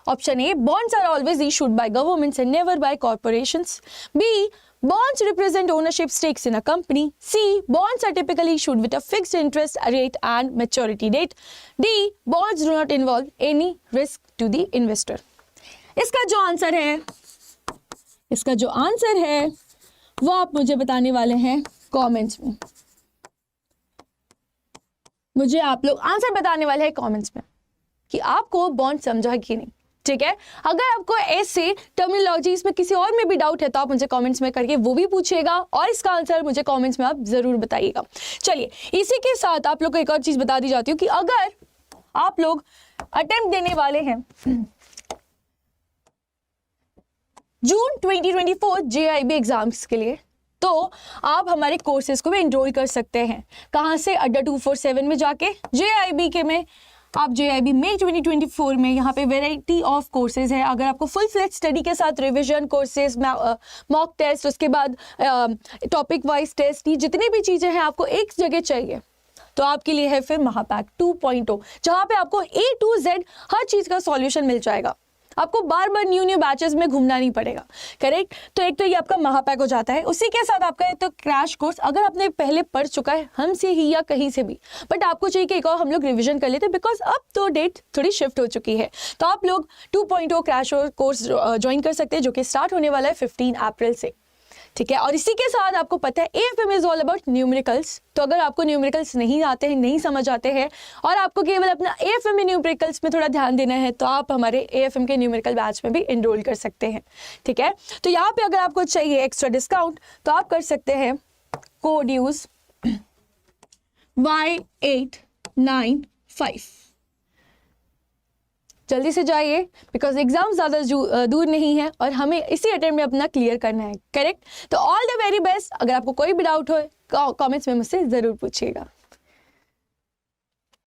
Option A, bonds are always issued by governments and never by corporations. B, bonds represent ownership stakes in a company. C, bonds are typically issued with a fixed interest rate and maturity date. D, bonds do not involve any risk to the investor। इसका जो आंसर है वो आप मुझे बताने वाले हैं कमेंट्स में। मुझे आप लोग आंसर बताने वाले हैं कमेंट्स में कि आपको बॉन्ड समझा कि नहीं, ठीक है। अगर आपको ऐसे टर्मिनोलॉजीज में किसी और में भी डाउट है तो आप मुझे कमेंट्स में करके वो भी पूछिएगा और इसका आंसर मुझे कमेंट्स में आप जरूर बताइएगा। चलिए, इसी के साथ आप लोग को एक और चीज बता दी जाती हूँ कि अगर आप लोग अटेम्प्ट देने वाले हैं जून 2024 JIB एग्जाम्स के लिए, तो आप हमारे कोर्सेज को भी एनरोल कर सकते हैं। कहाँ से? अड्डा 247 में जाके JIB के में आप JIB मई 2024 में यहाँ पे वेराइटी ऑफ कोर्सेज है। अगर आपको फुल फ्लेज स्टडी के साथ रिविजन कोर्सेज, मॉक टेस्ट, उसके बाद टॉपिक वाइज टेस्ट, ये जितनी भी चीज़ें हैं आपको एक जगह चाहिए तो आपके लिए है फिर महापैक 2.0, जहाँ पे आपको A to Z हर चीज़ का सॉल्यूशन मिल जाएगा। आपको बार बार न्यू बैचेस में घूमना नहीं पड़ेगा, करेक्ट। तो एक तो ये आपका महापैक हो जाता है। उसी के साथ आपका एक तो क्रैश कोर्स, अगर आपने पहले पढ़ चुका है हमसे ही या कहीं से भी, बट आपको चाहिए कि एक और हम लोग रिवीजन कर लेते हैं बिकॉज अब तो डेट थोड़ी शिफ्ट हो चुकी है, तो आप लोग 2.0 क्रैश कोर्स ज्वाइन कर सकते हैं जो कि स्टार्ट होने वाला है 15 अप्रैल से, ठीक है। और इसी के साथ आपको पता है AFM is all about numericals. तो अगर आपको न्यूमेरिकल्स नहीं आते हैं, नहीं समझ आते हैं और आपको केवल अपना AFM में न्यूमेरिकल्स में थोड़ा ध्यान देना है तो आप हमारे AFM के न्यूमेरिकल बैच में भी एनरोल कर सकते हैं, ठीक है। तो यहाँ पे अगर आपको चाहिए एक्स्ट्रा डिस्काउंट तो आप कर सकते हैं कोड यूज Y895। जल्दी से जाइए बिकॉज एग्जाम ज़्यादा दूर नहीं है और हमें इसी अटेम्प्ट में अपना क्लियर करना है, करेक्ट। तो ऑल द वेरी बेस्ट। अगर आपको कोई भी डाउट हो कमेंट्स में मुझसे ज़रूर पूछिएगा।